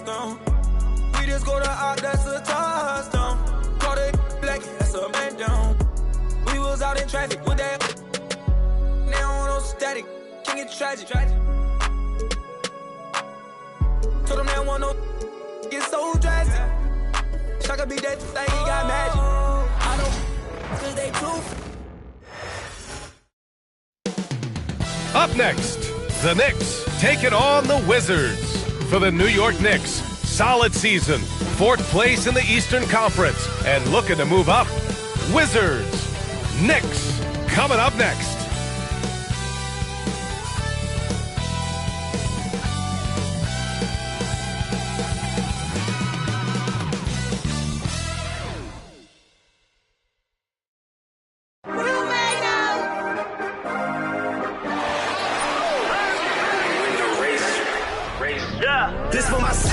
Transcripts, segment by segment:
gone. We just go to out, that's a touchdown. Call it black, that's a man down. We was out in traffic with that. Now on no static, can get tragic. Told them they want no get so drastic. Shaka be that thing, he got magic. I don't, cause they proof. Up next, the Knicks taking on the Wizards. For the New York Knicks, solid season, 4th place in the Eastern Conference, and looking to move up. Wizards, Knicks, coming up next. This for my city,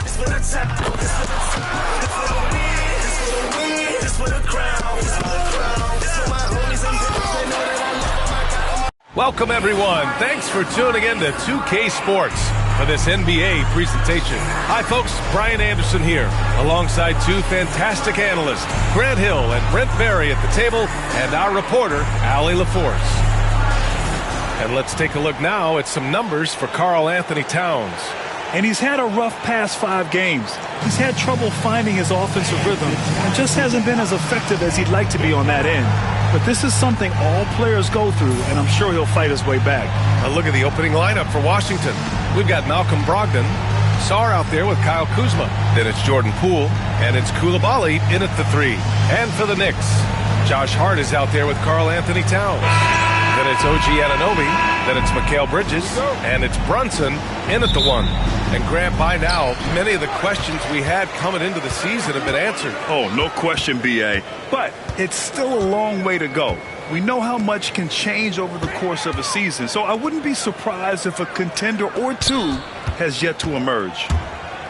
this for the top, this for the top, this for the win, this for the win, this for the crown, this for the crown, this for my homies and bitches, they know that I love my. Welcome everyone. Thanks for tuning in to 2K Sports for this NBA presentation. Hi folks, Brian Anderson here, alongside two fantastic analysts, Grant Hill and Brent Berry at the table, and our reporter, Allie LaForce. And let's take a look now at some numbers for Karl Anthony Towns. And he's had a rough past 5 games. He's had trouble finding his offensive rhythm and just hasn't been as effective as he'd like to be on that end. But this is something all players go through, and I'm sure he'll fight his way back. A look at the opening lineup for Washington. We've got Malcolm Brogdon, Sarr out there with Kyle Kuzma. Then it's Jordan Poole, and it's Koulibaly in at the 3. And for the Knicks, Josh Hart is out there with Karl Anthony Towns. Then it's OG Anunoby, then it's Mikal Bridges, and it's Brunson in at the 1. And Grant, by now, many of the questions we had coming into the season have been answered. Oh, no question, B.A. But it's still a long way to go. We know how much can change over the course of a season, so I wouldn't be surprised if a contender or two has yet to emerge.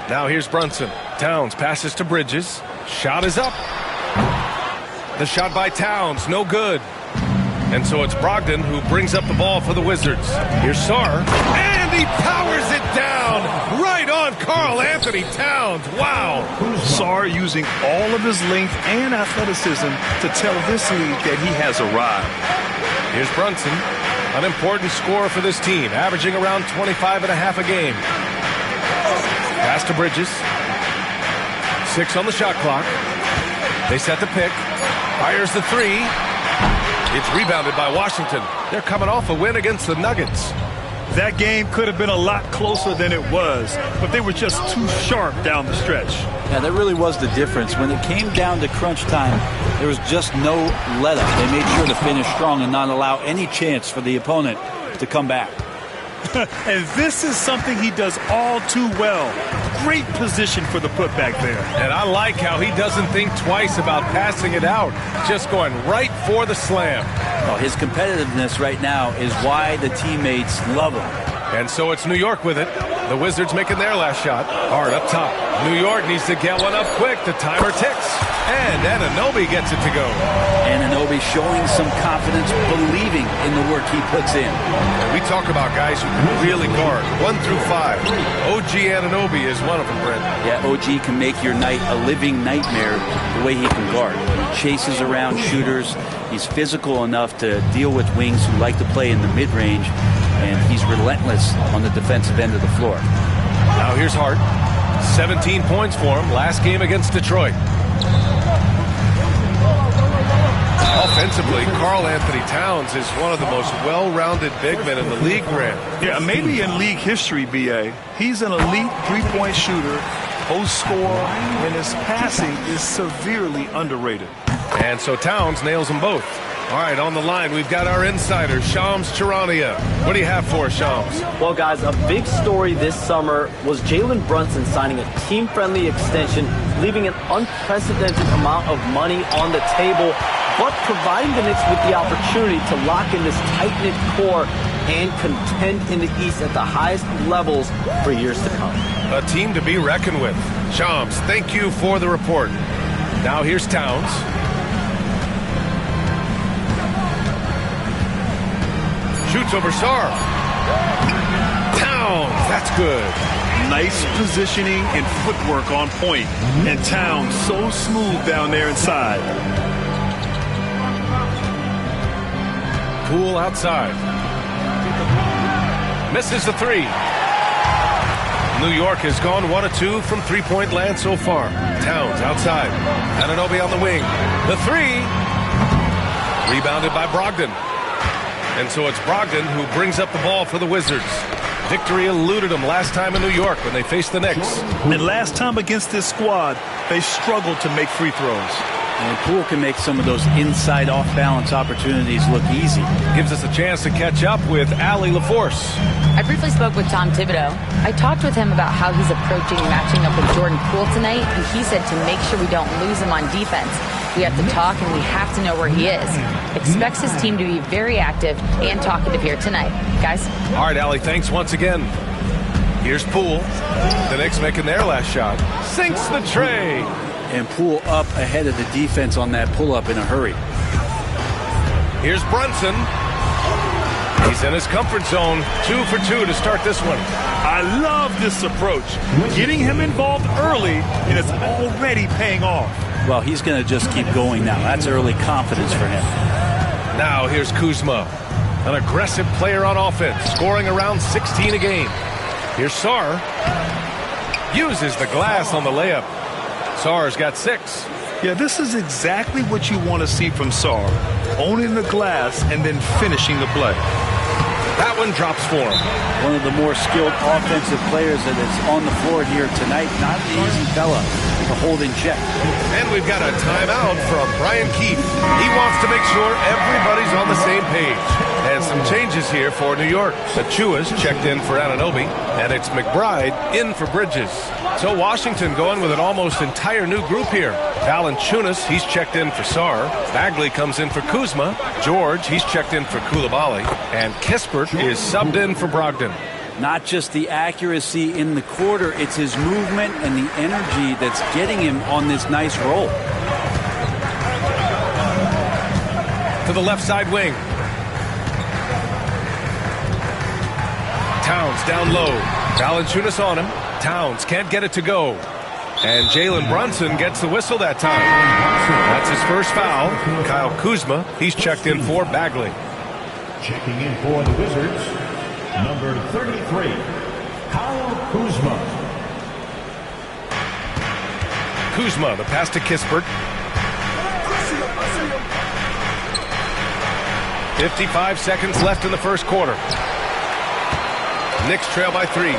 Now here's Brunson. Towns passes to Bridges. Shot is up. The shot by Towns, no good. And so it's Brogdon who brings up the ball for the Wizards. Here's Sarr, and he powers it down right on Karl Anthony Towns. Wow. Sarr using all of his length and athleticism to tell this league that he has arrived. Here's Brunson, an important scorer for this team, averaging around 25 and a half a game. Pass to Bridges. 6 on the shot clock. They set the pick. Fires the 3. It's rebounded by Washington. They're coming off a win against the Nuggets. That game could have been a lot closer than it was, but they were just too sharp down the stretch. Yeah, that really was the difference. When it came down to crunch time, there was just no let-up. They made sure to finish strong and not allow any chance for the opponent to come back. And this is something he does all too well. Great position for the putback there. And I like how he doesn't think twice about passing it out, just going right for the slam. Well, his competitiveness right now is why the teammates love him. And so it's New York with it. The Wizards making their last shot. Hard up top. New York needs to get one up quick. The timer ticks. And Anunoby gets it to go. Anunoby showing some confidence, believing in the work he puts in. We talk about guys who can really guard 1 through 5. OG Anunoby is one of them, Brent. Yeah, OG can make your night a living nightmare the way he can guard. He chases around shooters. He's physical enough to deal with wings who like to play in the mid-range. And he's relentless on the defensive end of the floor. Now here's Hart. 17 points for him last game against Detroit. Offensively, Karl Anthony Towns is one of the most well-rounded big men in the league, Grant. Yeah, maybe in league history, B.A. He's an elite three-point shooter, post scorer, and his passing is severely underrated. And so Towns nails them both. All right, on the line, we've got our insider, Shams Charania. What do you have for us, Shams? Well, guys, a big story this summer was Jalen Brunson signing a team-friendly extension, leaving an unprecedented amount of money on the table, but providing the Knicks with the opportunity to lock in this tight-knit core and contend in the East at the highest levels for years to come. A team to be reckoned with. Shams, thank you for the report. Now here's Towns. Shoots over Sarr. Towns, that's good. Nice positioning and footwork on point. And Towns so smooth down there inside. Poole outside. Misses the three. New York has gone 1 of 2 from three-point land so far. Towns outside. Anunoby on the wing. The three. Rebounded by Brogdon. And so it's Brogdon who brings up the ball for the Wizards. Victory eluded them last time in New York when they faced the Knicks. And last time against this squad, they struggled to make free throws. And Poole can make some of those inside off-balance opportunities look easy. Gives us a chance to catch up with Allie LaForce. I briefly spoke with Tom Thibodeau. I talked with him about how he's approaching matching up with Jordan Poole tonight, and he said to make sure we don't lose him on defense. We have to talk, and we have to know where he is. Expects his team to be very active and talkative here tonight. Guys? All right, Allie, thanks once again. Here's Poole. The Knicks making their last shot. Sinks the tray. And Poole up ahead of the defense on that pull-up in a hurry. Here's Brunson. He's in his comfort zone. 2 for 2 to start this one. I love this approach. Getting him involved early, and it's already paying off. Well, he's going to just keep going now. That's early confidence for him. Now here's Kuzma, an aggressive player on offense, scoring around 16 a game. Here's Sarr. Uses the glass on the layup. Sarr's got 6. Yeah, this is exactly what you want to see from Sarr. Owning the glass and then finishing the play. That one drops for him. One of the more skilled offensive players that is on the floor here tonight. Not an easy fella to hold in check. And we've got a timeout from Brian Keefe. He wants to make sure everybody's on the same page. And some changes here for New York. Achua's checked in for Anunoby, and it's McBride in for Bridges. So Washington going with an almost entire new group here. Valanciunas, he's checked in for Sarr. Bagley comes in for Kuzma. George, he's checked in for Coulibaly. And Kispert is subbed in for Brogdon. Not just the accuracy in the quarter, it's his movement and the energy that's getting him on this nice roll. To the left side wing. Towns down low. Valanciunas on him. Towns can't get it to go. And Jalen Brunson gets the whistle that time. That's his first foul. Kyle Kuzma, he's checked in for Bagley. Checking in for the Wizards, number 33, Kyle Kuzma. Kuzma, the pass to Kispert. 55 seconds left in the first quarter. Knicks trail by 3.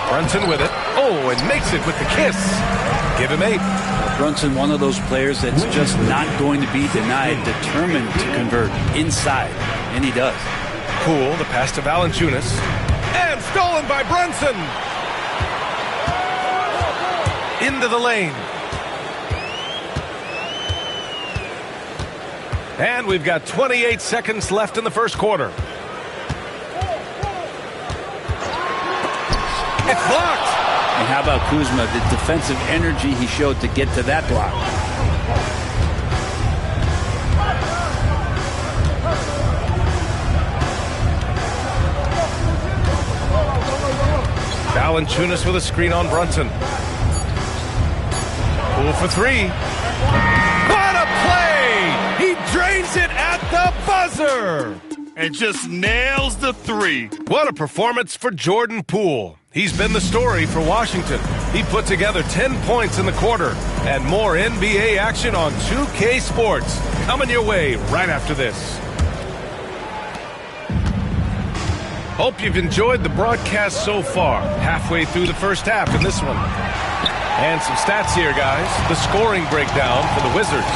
Brunson with it. Oh, and makes it with the kiss. Give him 8. Brunson, one of those players that's just not going to be denied, determined to convert inside, and he does. Poole, the pass to Valanciunas. And stolen by Brunson. Into the lane. And we've got 28 seconds left in the first quarter. It's blocked. And how about Kuzma, the defensive energy he showed to get to that block. Valanciunas with a screen on Brunson. Poole for 3. What a play! He drains it at the buzzer! And just nails the 3. What a performance for Jordan Poole. He's been the story for Washington. He put together 10 points in the quarter. And more NBA action on 2K Sports. Coming your way right after this. Hope you've enjoyed the broadcast so far. Halfway through the first half in this one. And some stats here, guys. The scoring breakdown for the Wizards.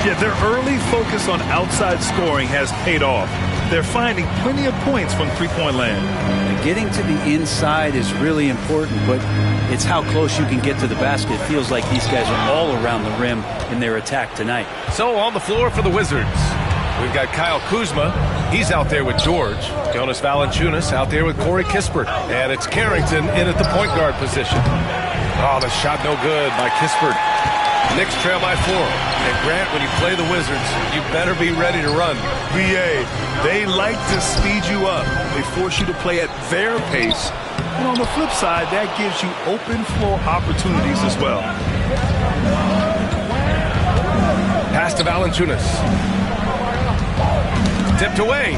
Yeah, their early focus on outside scoring has paid off. They're finding plenty of points from three-point land. And getting to the inside is really important, but it's how close you can get to the basket. It feels like these guys are all around the rim in their attack tonight. So on the floor for the Wizards, we've got Kyle Kuzma. He's out there with George. Jonas Valanciunas out there with Corey Kispert. And it's Carrington in at the point guard position. Oh, the shot no good by Kispert. Knicks trail by 4. And Grant, when you play the Wizards, you better be ready to run. BA, they like to speed you up. They force you to play at their pace. And on the flip side, that gives you open floor opportunities as well. Pass to Valanciunas. Tipped away.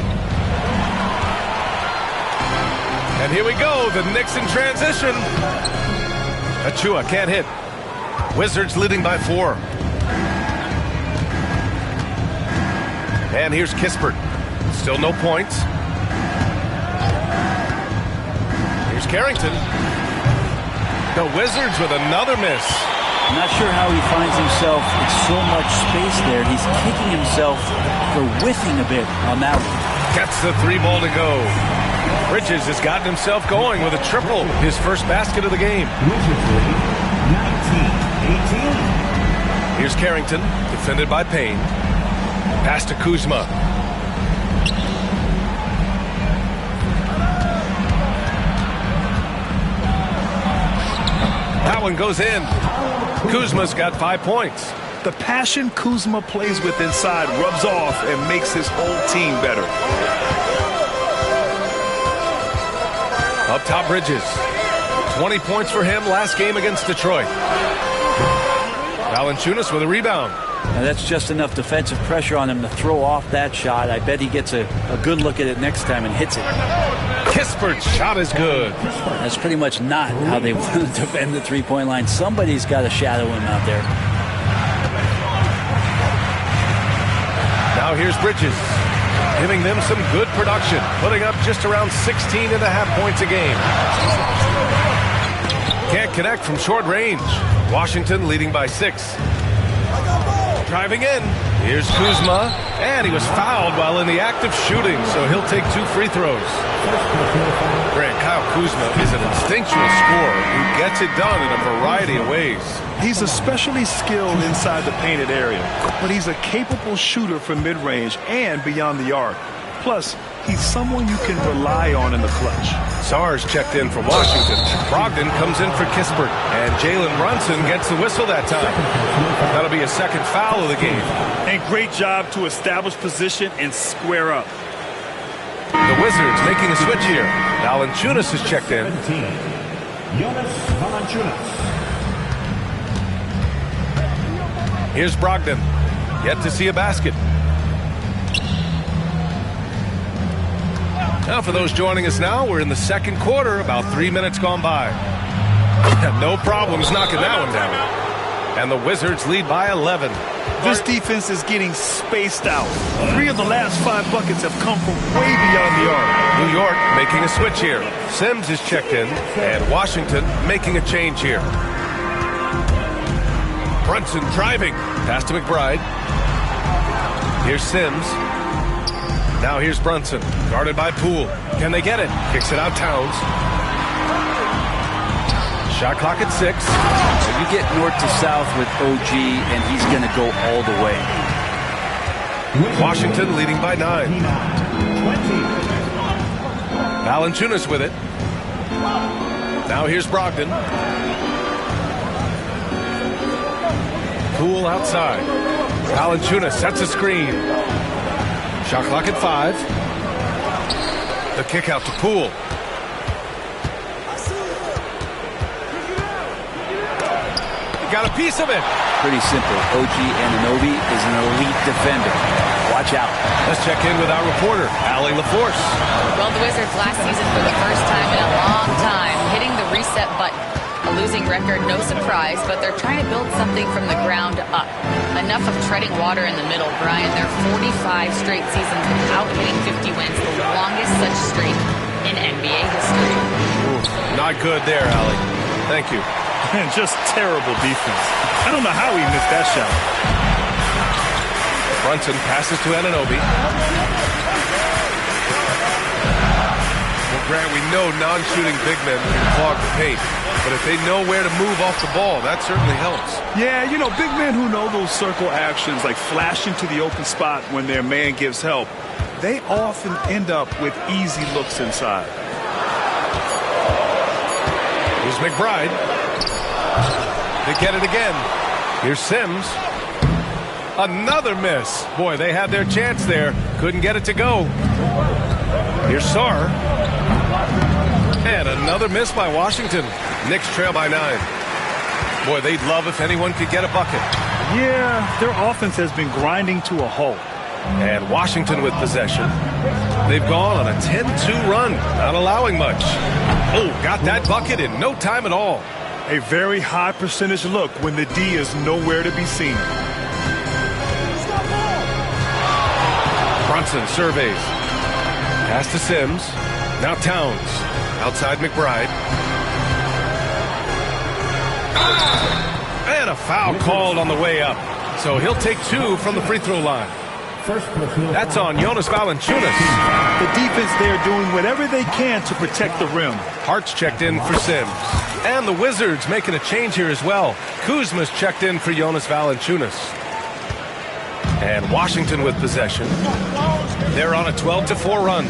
And here we go, the Knicks in transition. Achua can't hit. Wizards leading by 4. And here's Kispert. Still no points. Here's Carrington. The Wizards with another miss. I'm not sure how he finds himself in so much space there. He's kicking himself for whiffing a bit on that one. Gets the 3 ball to go. Bridges has gotten himself going with a triple. His first basket of the game. 19-18. Here's Carrington, defended by Payne. Pass to Kuzma. That one goes in. Kuzma's got 5 points. The passion Kuzma plays with inside rubs off and makes his whole team better. Up top, Bridges. 20 points for him last game against Detroit. Valanciunas with a rebound. Now that's just enough defensive pressure on him to throw off that shot. I bet he gets a good look at it next time and hits it. Kispert's shot is good. That's pretty much not how they want to defend the three-point line. Somebody's got to shadow him out there. Now here's Bridges, giving them some good production, putting up just around 16.5 points a game. Can't connect from short range. Washington leading by 6. Driving in. Here's Kuzma, and he was fouled while in the act of shooting, so he'll take 2 free throws. Grant, Kyle Kuzma is an instinctual scorer who gets it done in a variety of ways. He's especially skilled inside the painted area, but he's a capable shooter from mid-range and beyond the arc. Plus, he's someone you can rely on in the clutch. Sars checked in for Washington. Brogdon comes in for Kispert, and Jalen Brunson gets the whistle that time. That'll be a second foul of the game. And great job to establish position and square up. The Wizards making a switch here. Valanciunas is checked in. Here's Brogdon. Yet to see a basket. Now for those joining us now, we're in the second quarter, about 3 minutes gone by. No problems knocking that one down. And the Wizards lead by 11. This defense is getting spaced out. 3 of the last 5 buckets have come from way beyond the arc. New York making a switch here. Sims is checked in, and Washington making a change here. Brunson driving. Pass to McBride. Here's Sims. Now here's Brunson, guarded by Poole. Can they get it? Kicks it out Towns. Shot clock at 6. You get north to south with OG, and he's going to go all the way. Washington leading by 9. Valanciunas with it. Now here's Brogdon. Poole outside. Valanciunas sets a screen. Shot clock at 5. The kick out to Poole. He got a piece of it. Pretty simple. OG Anunoby is an elite defender. Watch out. Let's check in with our reporter, Allie LaForce. Well, the Wizards last season for the first time in a long time hitting the reset button. A losing record, no surprise, but they're trying to build something from the ground up. Enough of treading water in the middle, Brian. They're 45 straight seasons without hitting 50 wins, the longest such streak in NBA history. Ooh, not good there, Allie. Thank you. And just terrible defense. I don't know how he missed that shot. Brunson passes to Anunoby. Well, Grant, we know non-shooting big men can clog the paint. But if they know where to move off the ball, that certainly helps. Yeah, you know, big men who know those circle actions, like flashing to the open spot when their man gives help, they often end up with easy looks inside. Here's McBride. They get it again. Here's Sims. Another miss. Boy, they had their chance there. Couldn't get it to go. Here's Sarr. And another miss by Washington. Knicks trail by 9. Boy, they'd love if anyone could get a bucket. Yeah, their offense has been grinding to a halt. And Washington with possession. They've gone on a 10-2 run, not allowing much. Oh, got that bucket in no time at all. A very high percentage look when the D is nowhere to be seen. Brunson surveys. Pass to Sims. Now Towns. Outside McBride. And a foul called on the way up. So he'll take 2 from the free throw line. That's on Jonas Valanciunas. The defense there doing whatever they can to protect the rim. Hart's checked in for Sims. And the Wizards making a change here as well. Kuzma's checked in for Jonas Valanciunas. And Washington with possession. They're on a 12-4 run.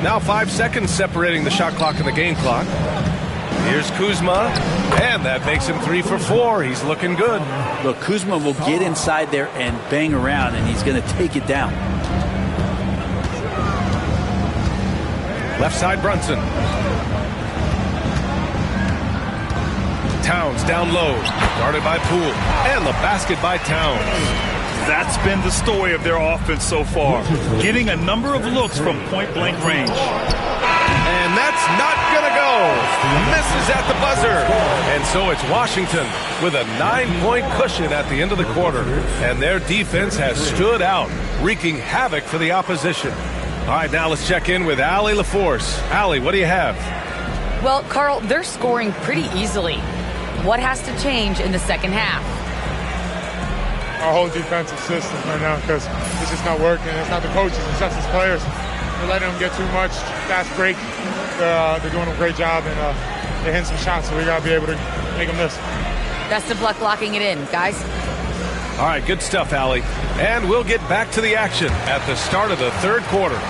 Now 5 seconds separating the shot clock and the game clock. Here's Kuzma, and that makes him 3 for 4. He's looking good. Look, Kuzma will get inside there and bang around, and he's going to take it down. Left side Brunson. Towns down low, guarded by Poole, and the basket by Towns. That's been the story of their offense so far. Getting a number of looks from point-blank range. And that's not going to go. Misses at the buzzer. And so it's Washington with a 9-point cushion at the end of the quarter. And their defense has stood out, wreaking havoc for the opposition. All right, now let's check in with Allie LaForce. Allie, what do you have? Well, Carl, they're scoring pretty easily. What has to change in the second half? Our whole defensive system right now, because it's just not working. It's not the coaches, it's just the players. We're letting them get too much fast break. They're doing a great job, and they're hitting some shots, so we got to be able to make them miss. Best of luck locking it in, guys. All right, good stuff, Allie. And we'll get back to the action at the start of the third quarter.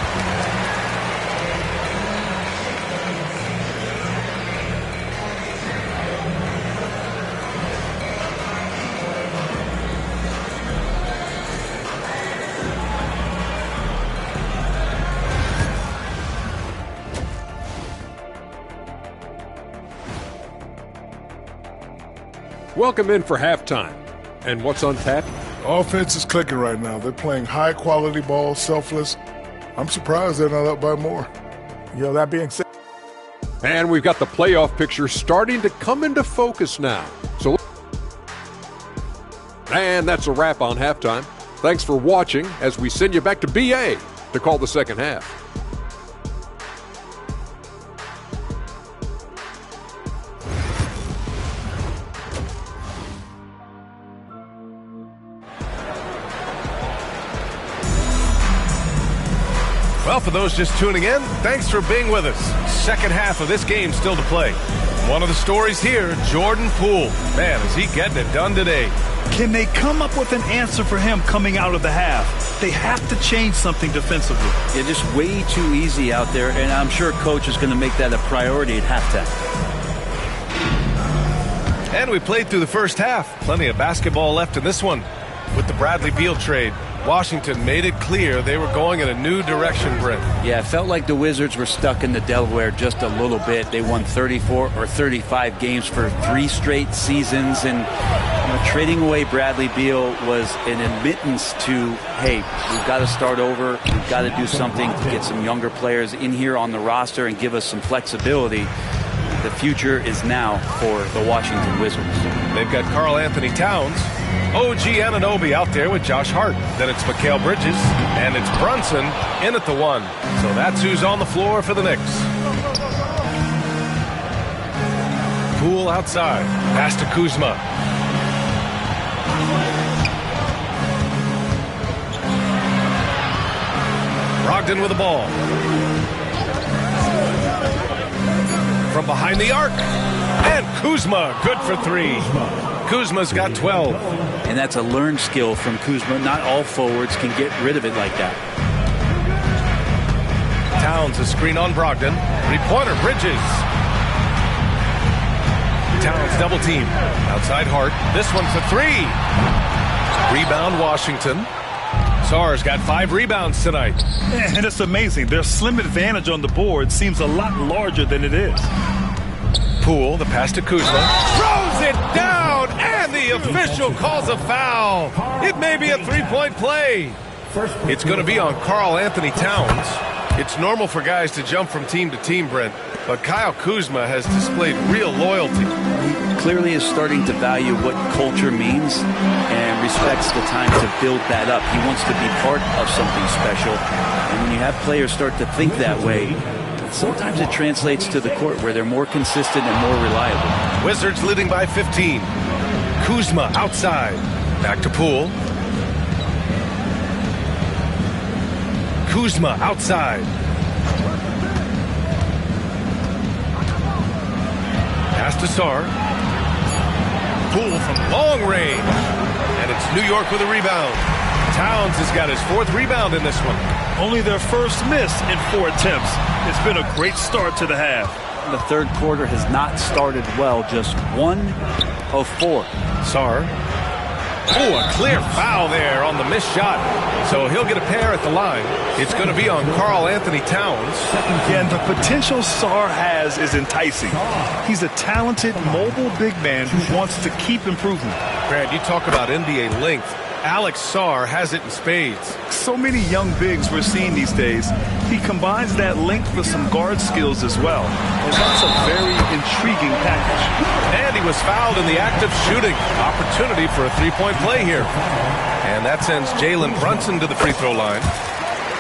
Welcome in for halftime. And what's on tap? Offense is clicking right now. They're playing high-quality ball, selfless. I'm surprised they're not up by more. That being said. And we've got the playoff picture starting to come into focus now. And that's a wrap on halftime. Thanks for watching as we send you back to BA to call the second half. Well, for those just tuning in, thanks for being with us. Second half of this game still to play. One of the stories here, Jordan Poole. Man, is he getting it done today. Can they come up with an answer for him coming out of the half? They have to change something defensively. Yeah, just way too easy out there, and I'm sure Coach is going to make that a priority at halftime. And we played through the first half. Plenty of basketball left in this one. With the Bradley Beal trade, Washington made it clear they were going in a new direction, Brent. Yeah, it felt like the Wizards were stuck in the Delaware just a little bit. They won 34 or 35 games for 3 straight seasons, and trading away Bradley Beal was an admittance to, hey, we've got to start over. We've got to do something to get some younger players in here on the roster and give us some flexibility. The future is now for the Washington Wizards. They've got Karl Anthony Towns, OG Anunoby out there with Josh Hart. Then it's Mikal Bridges, and it's Brunson in at the 1. So that's who's on the floor for the Knicks. Poole outside. Pass to Kuzma. Brogdon with the ball. From behind the arc. And Kuzma, good for 3. Kuzma's got 12. And that's a learned skill from Kuzma. Not all forwards can get rid of it like that. Towns, a screen on Brogdon. 3-pointer, Bridges. Towns double team. Outside Hart. This one for 3. Rebound Washington. Sarr's got 5 rebounds tonight. And it's amazing. Their slim advantage on the board seems a lot larger than it is. Poole, the pass to Kuzma. Throws it down, and the official calls a foul. It may be a 3-point play. It's going to be on Karl Anthony Towns. It's normal for guys to jump from team to team, Brent, but Kyle Kuzma has displayed real loyalty. He clearly is starting to value what culture means and respects the time to build that up. He wants to be part of something special. And when you have players start to think that way, sometimes it translates to the court where they're more consistent and more reliable. Wizards leading by 15. Kuzma outside. Back to Poole. Kuzma outside. Pass to Sarr. Poole from long range. And it's New York with a rebound. Towns has got his 4th rebound in this one. Only their first miss in 4 attempts. It's been a great start to the half. The third quarter has not started well. Just 1 of 4. Sarr. Oh, a clear foul there on the missed shot. So he'll get a pair at the line. It's going to be on Karl Anthony Towns. And the potential Sarr has is enticing. He's a talented, mobile big man who wants to keep improving. Grant, you talk about NBA length. Alex Sarr has it in spades. So many young bigs we're seeing these days. He combines that length with some guard skills as well. And that's a very intriguing package. And he was fouled in the act of shooting. Opportunity for a 3-point play here. And that sends Jalen Brunson to the free throw line.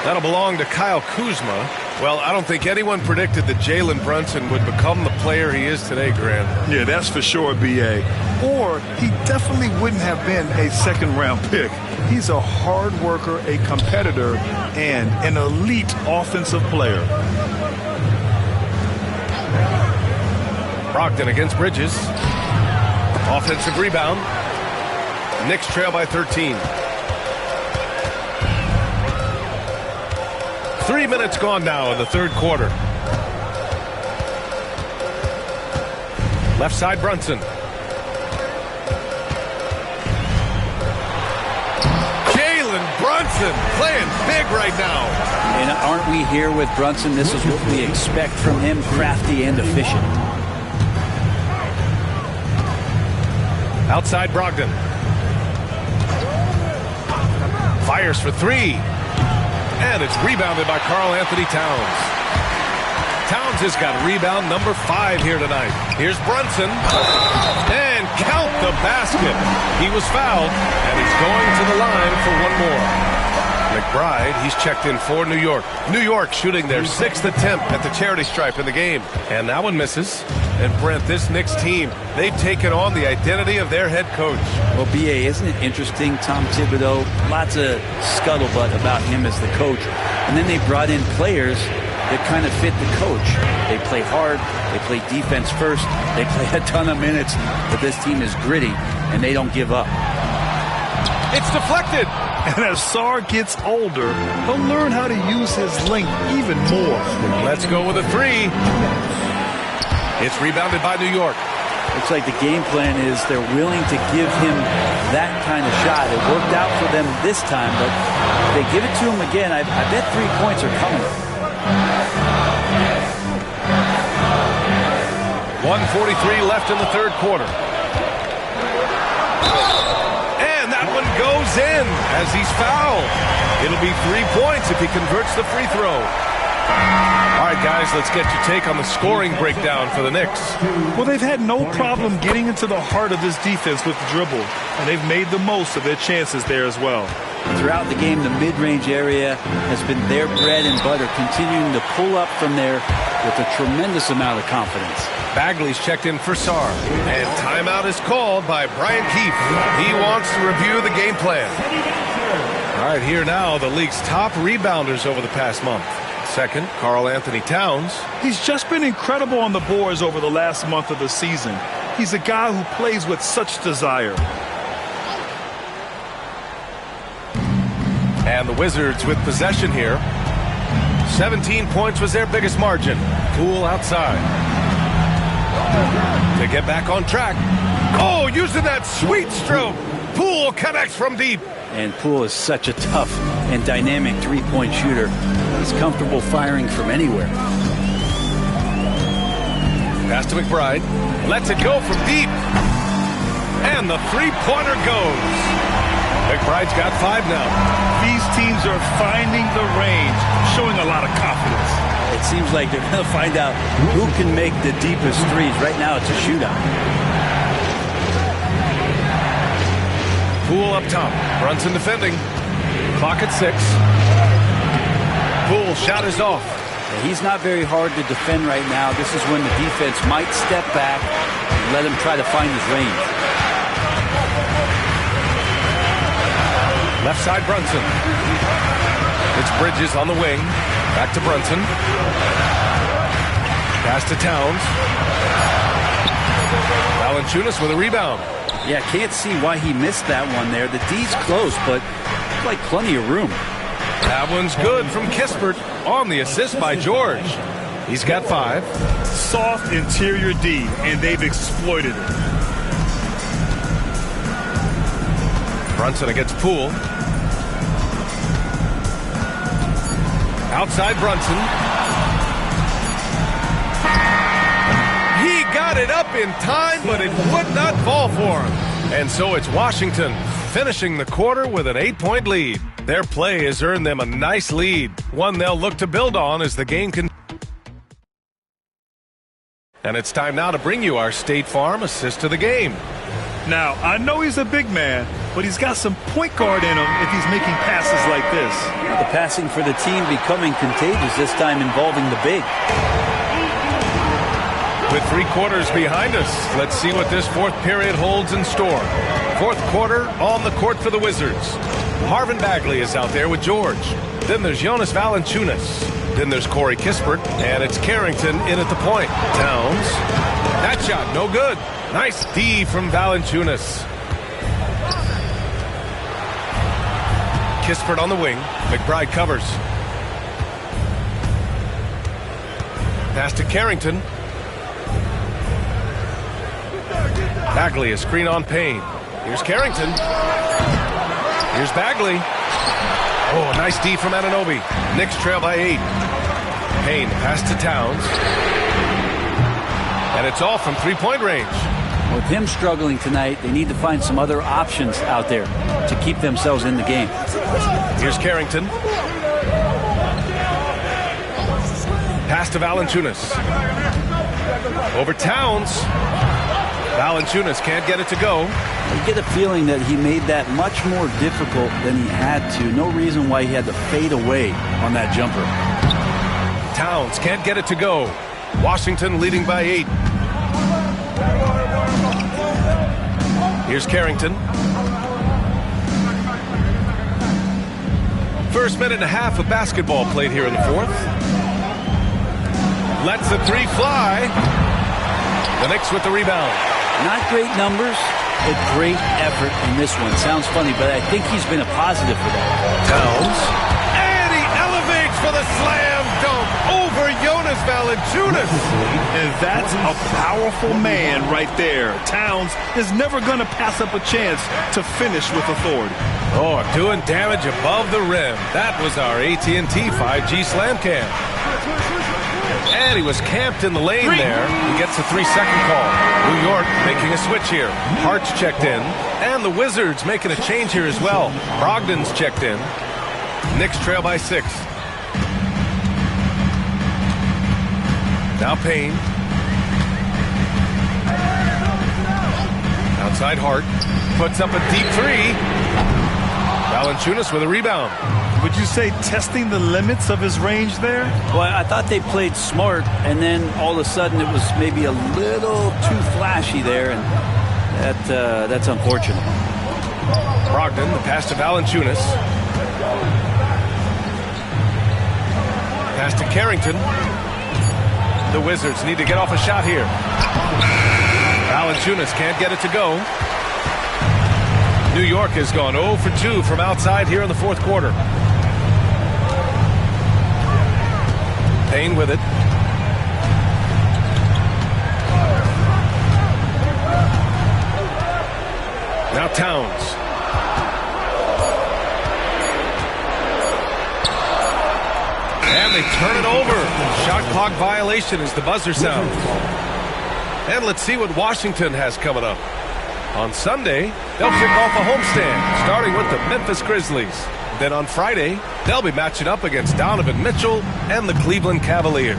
That'll belong to Kyle Kuzma. Well, I don't think anyone predicted that Jalen Brunson would become the player he is today, Grant. Yeah, that's for sure, B.A. Or he definitely wouldn't have been a second-round pick. He's a hard worker, a competitor, and an elite offensive player. Brogdon against Bridges. Offensive rebound. Knicks trail by 13. 3 minutes gone now in the third quarter. Left side Brunson. Jalen Brunson playing big right now. And aren't we here with Brunson? This is what we expect from him, crafty and efficient. Outside Brogdon. Fires for 3. And it's rebounded by Karl Anthony Towns. Towns has got rebound number 5 here tonight. Here's Brunson. And count the basket. He was fouled, and he's going to the line for 1 more. McBride, he's checked in for New York. New York shooting their 6th attempt at the charity stripe in the game. And that one misses. And Brent, this Knicks team, they've taken on the identity of their head coach. Well, B.A., isn't it interesting? Tom Thibodeau, lots of scuttlebutt about him as the coach. And then they brought in players that kind of fit the coach. They play hard. They play defense first. They play a ton of minutes. But this team is gritty, and they don't give up. It's deflected. And as Sarr gets older, he'll learn how to use his length even more. Let's go with a 3. It's rebounded by New York. Looks like the game plan is they're willing to give him that kind of shot. It worked out for them this time, but if they give it to him again, I bet 3 points are coming. 1:43 left in the third quarter. And that one goes in as he's fouled. It'll be 3 points if he converts the free throw. All right, guys, let's get your take on the scoring breakdown for the Knicks. Well, they've had no problem getting into the heart of this defense with the dribble, and they've made the most of their chances there as well. Throughout the game, the mid-range area has been their bread and butter, continuing to pull up from there with a tremendous amount of confidence. Bagley's checked in for Sarr, and timeout is called by Brian Keefe. He wants to review the game plan. All right, here now, the league's top rebounders over the past month. Second, Karl Anthony Towns. He's just been incredible on the boards over the last month of the season. He's a guy who plays with such desire. And the Wizards with possession here. 17 points was their biggest margin. Poole outside. to get back on track. Oh, using that sweet stroke. Poole connects from deep. And Poole is such a tough and dynamic three-point shooter. He's comfortable firing from anywhere. Pass to McBride. Lets it go from deep. And the three-pointer goes. McBride's got 5 now. These teams are finding the range, showing a lot of confidence. It seems like they're going to find out who can make the deepest threes. Right now, it's a shootout. Poole up top. Brunson defending. Clock at 6. Poole shot is off. He's not very hard to defend right now. This is when the defense might step back and let him try to find his range. Left side Brunson. It's Bridges on the wing. Back to Brunson. Pass to Towns. Valanciunas with a rebound. Yeah, can't see why he missed that one there. The D's close, but like plenty of room. That one's good from Kispert on the assist by George. He's got 5. Soft interior D, and they've exploited it. Brunson against Poole. Outside Brunson. He got it up in time, but it would not fall for him. And so it's Washington finishing the quarter with an 8-point lead. Their play has earned them a nice lead, one they'll look to build on as the game continues. And it's time now to bring you our State Farm assist of the game. Now, I know he's a big man, but he's got some point guard in him if he's making passes like this. The passing for the team becoming contagious, this time involving the big. With 3 quarters behind us, let's see what this 4th period holds in store. 4th quarter on the court for the Wizards. Marvin Bagley is out there with George. Then there's Jonas Valanciunas. Then there's Corey Kispert, and it's Carrington in at the point. Towns. That shot, no good. Nice D from Valanciunas. Kispert on the wing. McBride covers. Pass to Carrington. Bagley, a screen on Payne. Here's Carrington. Here's Bagley. Oh, nice D from Anunoby. Knicks trail by 8. Payne, pass to Towns. And it's all from three-point range. With him struggling tonight, they need to find some other options out there to keep themselves in the game. Here's Carrington. Pass to Valanciunas. Over Towns. Valanciunas can't get it to go. You get a feeling that he made that much more difficult than he had to. No reason why he had to fade away on that jumper. Towns can't get it to go. Washington leading by 8. Here's Carrington. First minute and a half of basketball played here in the 4th. Lets the 3 fly. The Knicks with the rebound. Not great numbers, but great effort in this one. Sounds funny, but I think he's been a positive for that. Towns. And he elevates for the slam dunk over Jonas Valanciunas. And that's a powerful man right there. Towns is never going to pass up a chance to finish with authority. Oh, doing damage above the rim. That was our AT&T 5G slam cam. And he was camped in the lane there. He gets a 3-second call. New York making a switch here. Hart's checked in. And the Wizards making a change here as well. Brogdon's checked in. Knicks trail by 6. Now Payne. Outside Hart. Puts up a deep 3. Valanciunas with a rebound. Would you say testing the limits of his range there? Well, I thought they played smart, and then all of a sudden it was maybe a little too flashy there, and that's unfortunate. Brogdon, the pass to Valanciunas. Pass to Carrington. The Wizards need to get off a shot here. Valanciunas can't get it to go. New York has gone 0 for 2 from outside here in the 4th quarter. Payne with it. Now Towns. And they turn it over. Shot clock violation as the buzzer sounds. And let's see what Washington has coming up. On Sunday, they'll kick off a homestand, starting with the Memphis Grizzlies. Then on Friday, they'll be matching up against Donovan Mitchell and the Cleveland Cavaliers.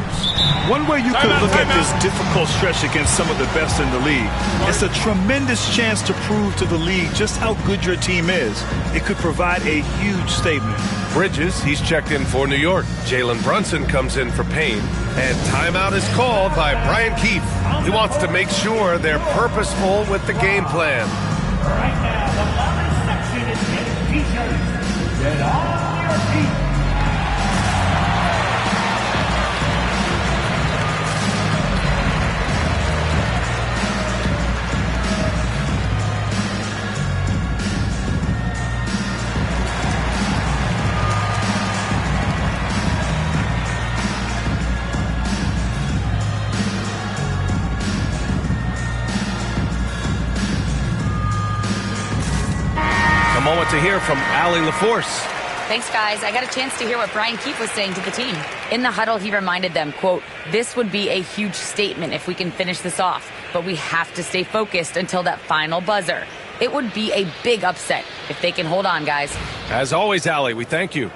One way you could look at this difficult stretch against some of the best in the league, it's a tremendous chance to prove to the league just how good your team is. It could provide a huge statement. Bridges, he's checked in for New York. Jalen Brunson comes in for Payne. And timeout is called by Brian Keefe. He wants to make sure they're purposeful with the game plan. Right now, the bottom section is getting t-shirts. Get on your feet. Moment to hear from Allie LaForce. Thanks, guys. I got a chance to hear what Brian Keefe was saying to the team. In the huddle, he reminded them, quote, "This would be a huge statement if we can finish this off, but we have to stay focused until that final buzzer. It would be a big upset if they can hold on, guys." As always, Allie, we thank you.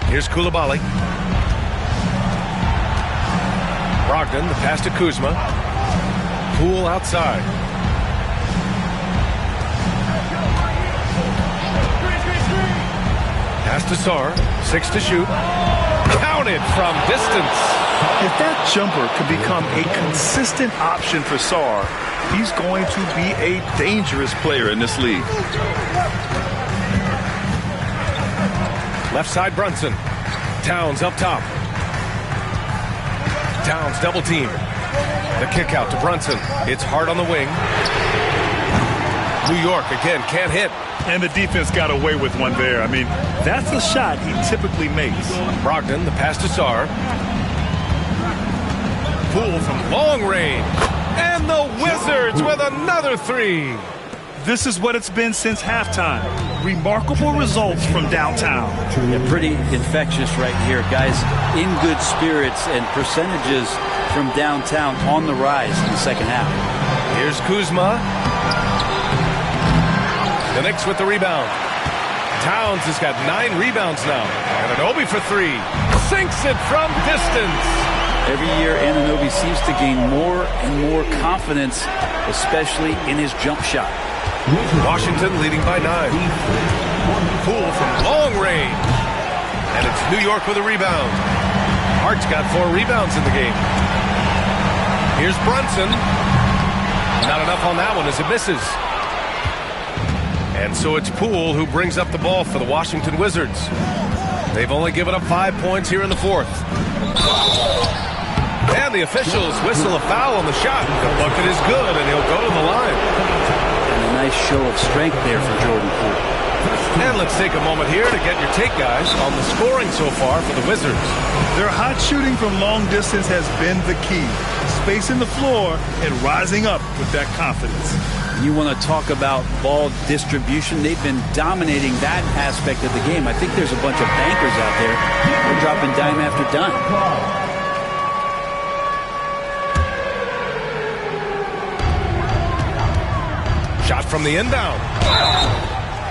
Here's Coulibaly. Brogdon, the pass to Kuzma. Poole outside. Pass to Sarr. 6 to shoot. Counted from distance. If that jumper could become a consistent option for Sarr, he's going to be a dangerous player in this league. Left side Brunson. Towns up top. Towns double team. The kick out to Brunson. It's hard on the wing. New York again can't hit. And the defense got away with one there. I mean, that's a shot he typically makes. Brogdon, the pass to Sarr. Poole from long range. And the Wizards with another three. This is what it's been since halftime. Remarkable results from downtown. Yeah, pretty infectious right here. Guys in good spirits and percentages from downtown on the rise in the second half. Here's Kuzma. The Knicks with the rebound. Towns has got 9 rebounds now. And Anunoby for 3. Sinks it from distance. Every year, Anunoby seems to gain more and more confidence, especially in his jump shot. Washington leading by 9. Poole from long range. And it's New York with a rebound. Hart's got 4 rebounds in the game. Here's Brunson. Not enough on that one as it misses. And so it's Poole who brings up the ball for the Washington Wizards. They've only given up 5 points here in the 4th. And the officials whistle a foul on the shot. The bucket is good, and he'll go to the line. Nice show of strength there for Jordan Poole. And let's take a moment here to get your take, guys, on the scoring so far for the Wizards. Their hot shooting from long distance has been the key. Spacing the floor and rising up with that confidence. You want to talk about ball distribution. They've been dominating that aspect of the game. I think there's a bunch of bankers out there. They're dropping dime after dime. Shot from the inbound.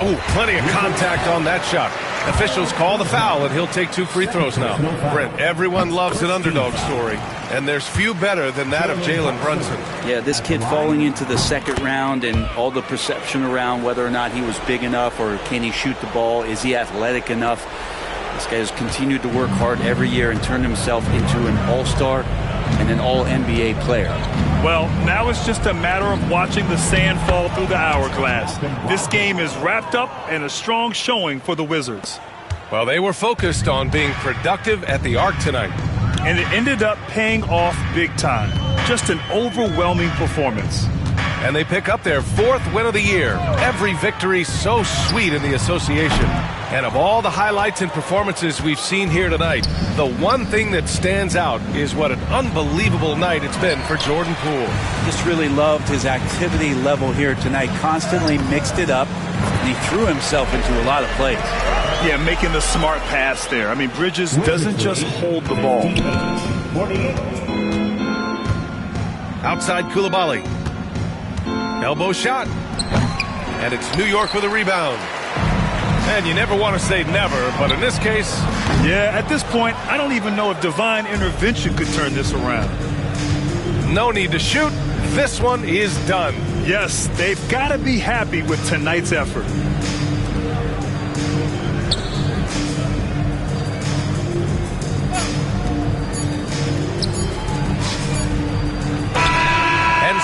Oh, plenty of contact on that shot. Officials call the foul, and he'll take 2 free throws now. Brent, everyone loves an underdog story, and there's few better than that of Jalen Brunson. Yeah, this kid falling into the second round and all the perception around whether or not he was big enough or can he shoot the ball, is he athletic enough? This guy has continued to work hard every year and turned himself into an all-star and an all-NBA player. Well, now it's just a matter of watching the sand fall through the hourglass. This game is wrapped up and a strong showing for the Wizards. Well, they were focused on being productive at the Arc tonight. And it ended up paying off big time. Just an overwhelming performance. And they pick up their 4th win of the year. Every victory so sweet in the association. And of all the highlights and performances we've seen here tonight, the one thing that stands out is what an unbelievable night it's been for Jordan Poole. Just really loved his activity level here tonight. Constantly mixed it up, and he threw himself into a lot of plays. Yeah, making the smart pass there. I mean, Bridges doesn't just hold the ball. Outside Koulibaly. Elbow shot. And it's New York with a rebound. And you never want to say never, but in this case... Yeah, at this point, I don't even know if divine intervention could turn this around. No need to shoot. This one is done. Yes, they've got to be happy with tonight's effort.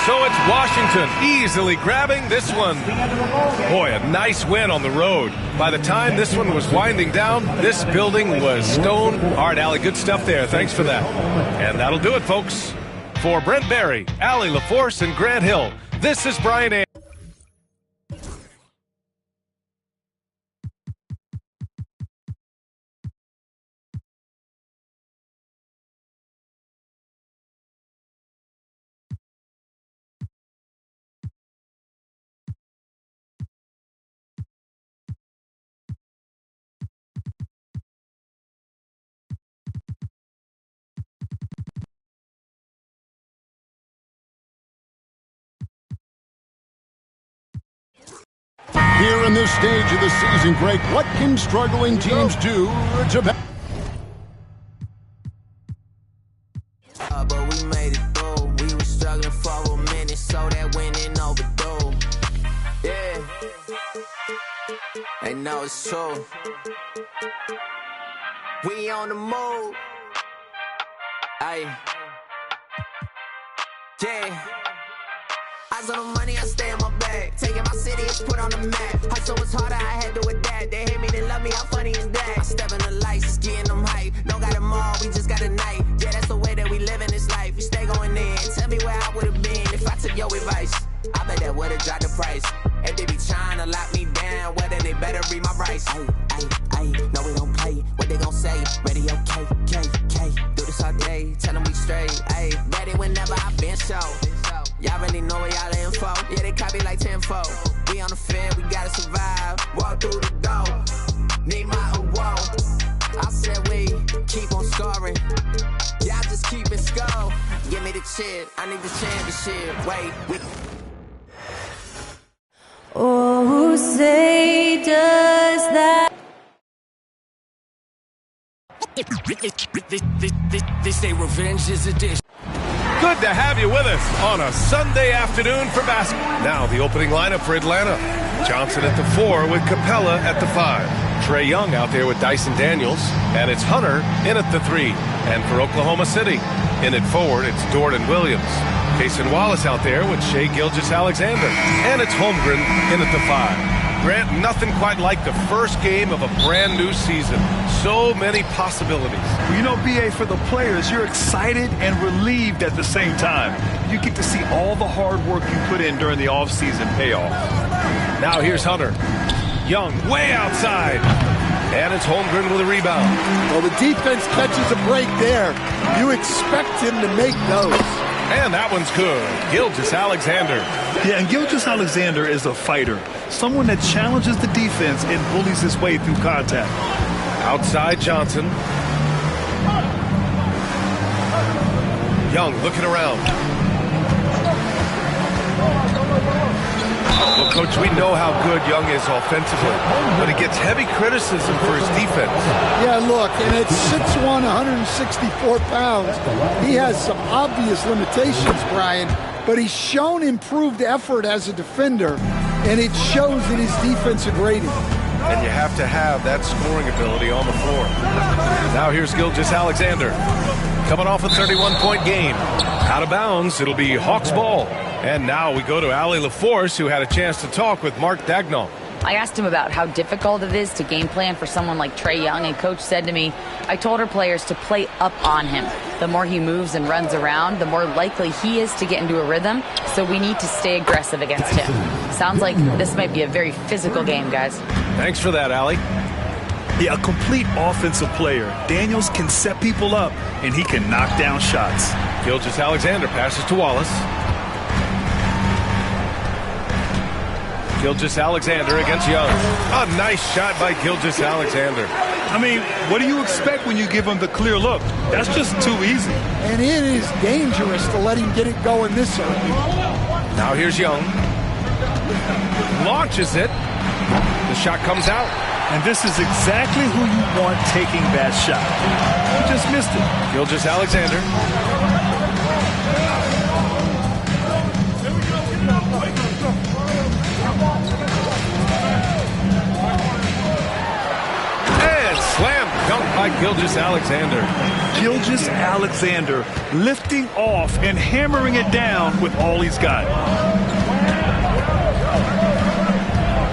So it's Washington easily grabbing this one. Boy, a nice win on the road. By the time this one was winding down, this building was stone. All right, Allie, good stuff there. Thanks for that. And that'll do it, folks. For Brent Barry, Allie LaForce, and Grant Hill, this is Brian A. Here in this stage of the season, Greg, what can struggling teams do to... But we made it through. We were struggling for a minute, so that winning overdue. Yeah. They know it's true. We on the move. Aye. Yeah. Eyes on the money, I stay in my bag. Taking my city, it's put on the map. Hustle was harder, I had to adapt. They hate me, they love me, I'm funny as that. I step in the lights, getting them hype. Don't got them all, we just got a night. Yeah, that's the way that we live in this life. We stay going in. Tell me where I would've been if I took your advice. I bet that would've dropped the price. If they be trying to lock me down, well then they better read my rights. Ayy, no we don't play. What they gon' say? Radio K. Do this all day, tell them we straight. Ayy, ready whenever I been show. Y'all really know where y'all info. Yeah, they copy like tenfold. We on the field, we gotta survive. Walk through the door. Need my award. I said we keep on scoring. Y'all just keep it score. Give me the chip. I need the championship. Wait, we. Oh, who say does that? They say revenge is a dish. Good to have you with us on a Sunday afternoon for basketball. Now the opening lineup for Atlanta. Johnson at the 4 with Capella at the 5. Trae Young out there with Dyson Daniels. And it's Hunter in at the 3. And for Oklahoma City, in at forward, it's Jordan Williams. Cason Wallace out there with Shai Gilgeous-Alexander. And it's Holmgren in at the 5. Grant, nothing quite like the first game of a brand new season. So many possibilities. Well, you know, BA, for the players, you're excited and relieved at the same time. You get to see all the hard work you put in during the offseason pay off. Now here's Hunter. Young way outside. And it's Holmgren with a rebound. Well, the defense catches a break there. You expect him to make those. And that one's good. Gilgeous-Alexander. Yeah, and Gilgeous-Alexander is a fighter. Someone that challenges the defense and bullies his way through contact. Outside Johnson. Young looking around. Well, Coach, we know how good Young is offensively, but he gets heavy criticism for his defense. Yeah, look, and at 6'1", 164 pounds, he has some obvious limitations, Brian, but he's shown improved effort as a defender, and it shows in his defensive rating. And you have to have that scoring ability on the floor. Now here's Gilgeous-Alexander. Coming off a 31-point game. Out of bounds, it'll be Hawks ball. And now we go to Allie LaForce, who had a chance to talk with Mark Dagnall. I asked him about how difficult it is to game plan for someone like Trae Young, and Coach said to me, I told our players to play up on him. The more he moves and runs around, the more likely he is to get into a rhythm, so we need to stay aggressive against him. Sounds like this might be a very physical game, guys. Thanks for that, Allie. Yeah, a complete offensive player. Daniels can set people up, and he can knock down shots. Gilgeous-Alexander passes to Wallace. Gilgeous-Alexander against Young. A nice shot by Gilgeous-Alexander. I mean, what do you expect when you give him the clear look? That's just too easy. And it is dangerous to let him get it going this early. Now here's Young. Launches it. The shot comes out. And this is exactly who you want taking that shot. He just missed it. Gilgeous-Alexander. And slam dunk by Gilgeous-Alexander. Gilgeous-Alexander lifting off and hammering it down with all he's got.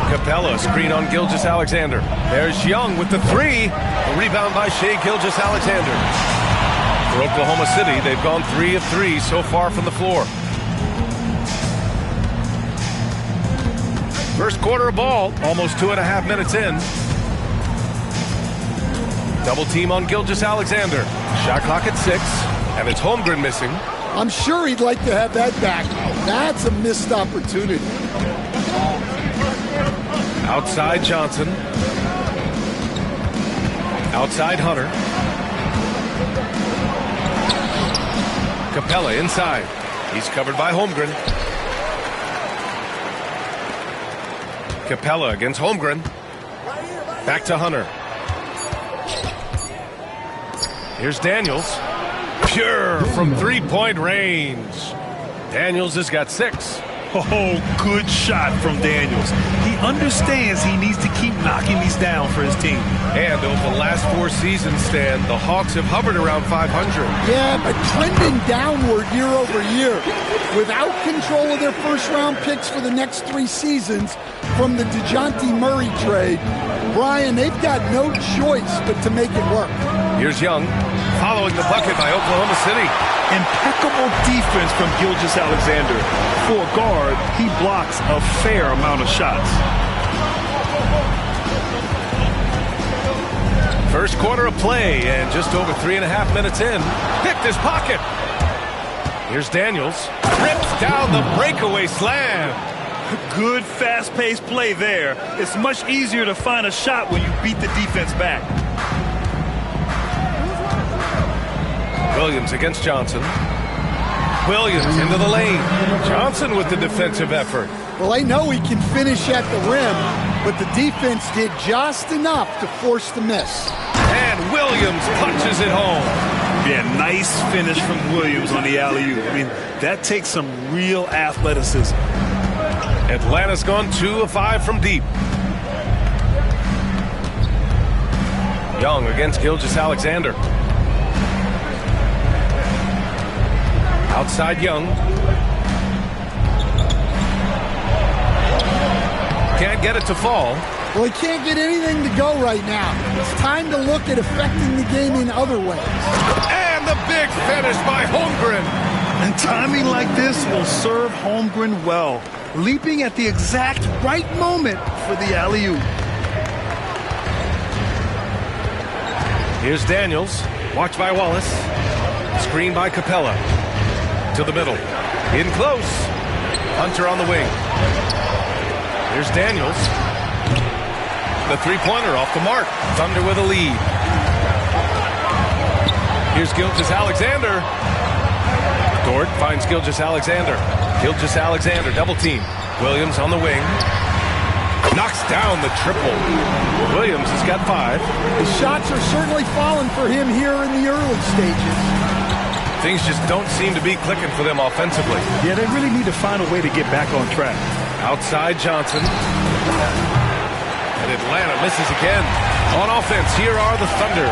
Capella screen on Gilgeous-Alexander. There's Young with the three. A rebound by Shai Gilgeous-Alexander. For Oklahoma City, they've gone 3 of 3 so far from the floor. First quarter of ball, almost 2.5 minutes in. Double team on Gilgeous-Alexander. Shot clock at 6, and it's Holmgren missing. I'm sure he'd like to have that back. That's a missed opportunity. Outside Johnson. Outside Hunter. Capella inside. He's covered by Holmgren. Capella against Holmgren. Back to Hunter. Here's Daniels. Pure from three-point range. Daniels has got 6. Oh, good shot from Daniels. He understands he needs to keep knocking these down for his team. And over the last 4 seasons, Stan, the Hawks have hovered around 500. Yeah, but trending downward year over year. Without control of their first-round picks for the next 3 seasons from the DeJounte Murray trade, Brian, they've got no choice but to make it work. Here's Young, following the bucket by Oklahoma City. Impeccable defense from Gilgeous-Alexander. For a guard, he blocks a fair amount of shots. First quarter of play, and just over 3.5 minutes in. Picked his pocket. Here's Daniels. Rips down the breakaway slam. Good fast-paced play there. It's much easier to find a shot when you beat the defense back. Williams against Johnson. Williams into the lane. Johnson with the defensive effort. Well, I know he can finish at the rim, but the defense did just enough to force the miss. And Williams punches it home. Yeah, nice finish from Williams on the alley-oop. I mean, that takes some real athleticism. Atlanta's gone 2 of 5 from deep. Young against Gilgeous-Alexander. Outside Young. Can't get it to fall. Well, he can't get anything to go right now. It's time to look at affecting the game in other ways. And the big finish by Holmgren. And timing like this will serve Holmgren well. Leaping at the exact right moment for the alley-oop. Here's Daniels. Watched by Wallace. Screen by Capella. To the middle. In close. Hunter on the wing. Here's Daniels. The three-pointer off the mark. Thunder with a lead. Here's Gilgeous-Alexander. Dort finds Gilgeous-Alexander. Gilgeous-Alexander double team. Williams on the wing. Knocks down the triple. Williams has got 5. The shots are certainly falling for him here in the early stages. Things just don't seem to be clicking for them offensively. Yeah, they really need to find a way to get back on track. Outside Johnson. And Atlanta misses again. On offense, here are the Thunder.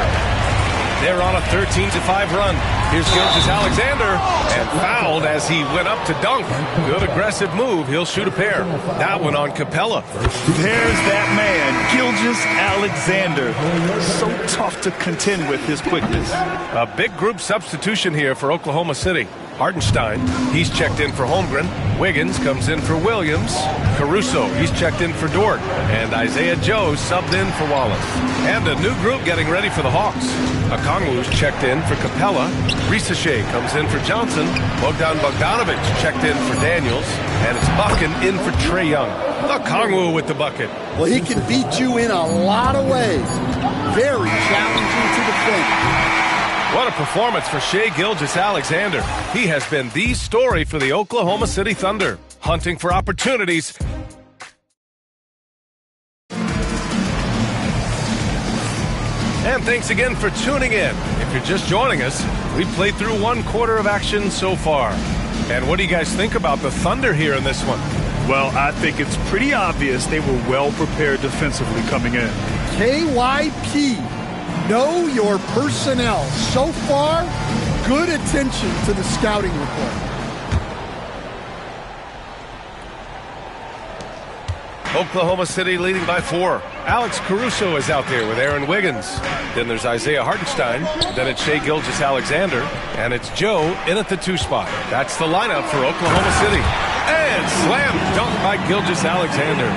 They're on a 13-5 run. Here's Gilgeous-Alexander, and fouled as he went up to dunk. Good aggressive move. He'll shoot a pair. That one on Capella. There's that man, Gilgeous-Alexander. So tough to contend with his quickness. A big group substitution here for Oklahoma City. Hartenstein, he's checked in for Holmgren. Wiggins comes in for Williams. Caruso, he's checked in for Dort. And Isaiah Joe subbed in for Wallace. And a new group getting ready for the Hawks. Okongwu's checked in for Capella. Risachet comes in for Johnson. Bogdan Bogdanovic checked in for Daniels. And it's Buchan in for Trae Young. Okongwu with the bucket. Well, he can beat you in a lot of ways. Very challenging to defend. What a performance for Shai Gilgeous-Alexander. He has been the story for the Oklahoma City Thunder, hunting for opportunities. And thanks again for tuning in. If you're just joining us, we've played through 1 quarter of action so far. And what do you guys think about the Thunder here in this one? Well, I think it's pretty obvious they were well prepared defensively coming in. KYP. Know your personnel. So far, good attention to the scouting report. Oklahoma City leading by 4. Alex Caruso is out there with Aaron Wiggins. Then there's Isaiah Hartenstein. Then it's Shai Gilgeous-Alexander. And it's Joe in at the 2 spot. That's the lineup for Oklahoma City. And slam dunk by Gilgeous-Alexander.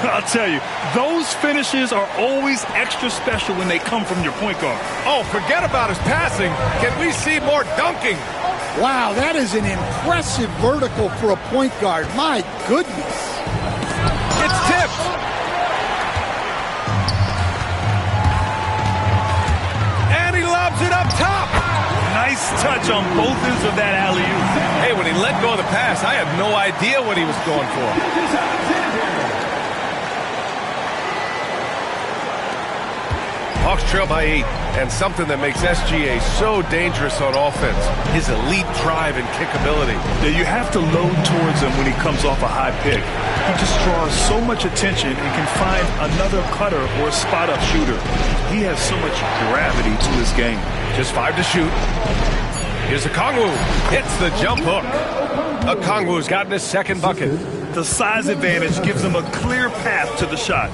I'll tell you, those finishes are always extra special when they come from your point guard. Oh, forget about his passing. Can we see more dunking? Wow, that is an impressive vertical for a point guard. My goodness. It's tipped. And he lobs it up top. Nice touch on both ends of that alley-oop. Hey, when he let go of the pass, I had no idea what he was going for. Hawks trail by 8, and something that makes SGA so dangerous on offense, his elite drive and kick ability. Yeah, you have to load towards him when he comes off a high pick. He just draws so much attention and can find another cutter or a spot-up shooter. He has so much gravity to his game. Just 5 to shoot. Here's Okongwu. Hits the jump hook. Okongwu's gotten his second bucket. The size advantage gives him a clear path to the shot.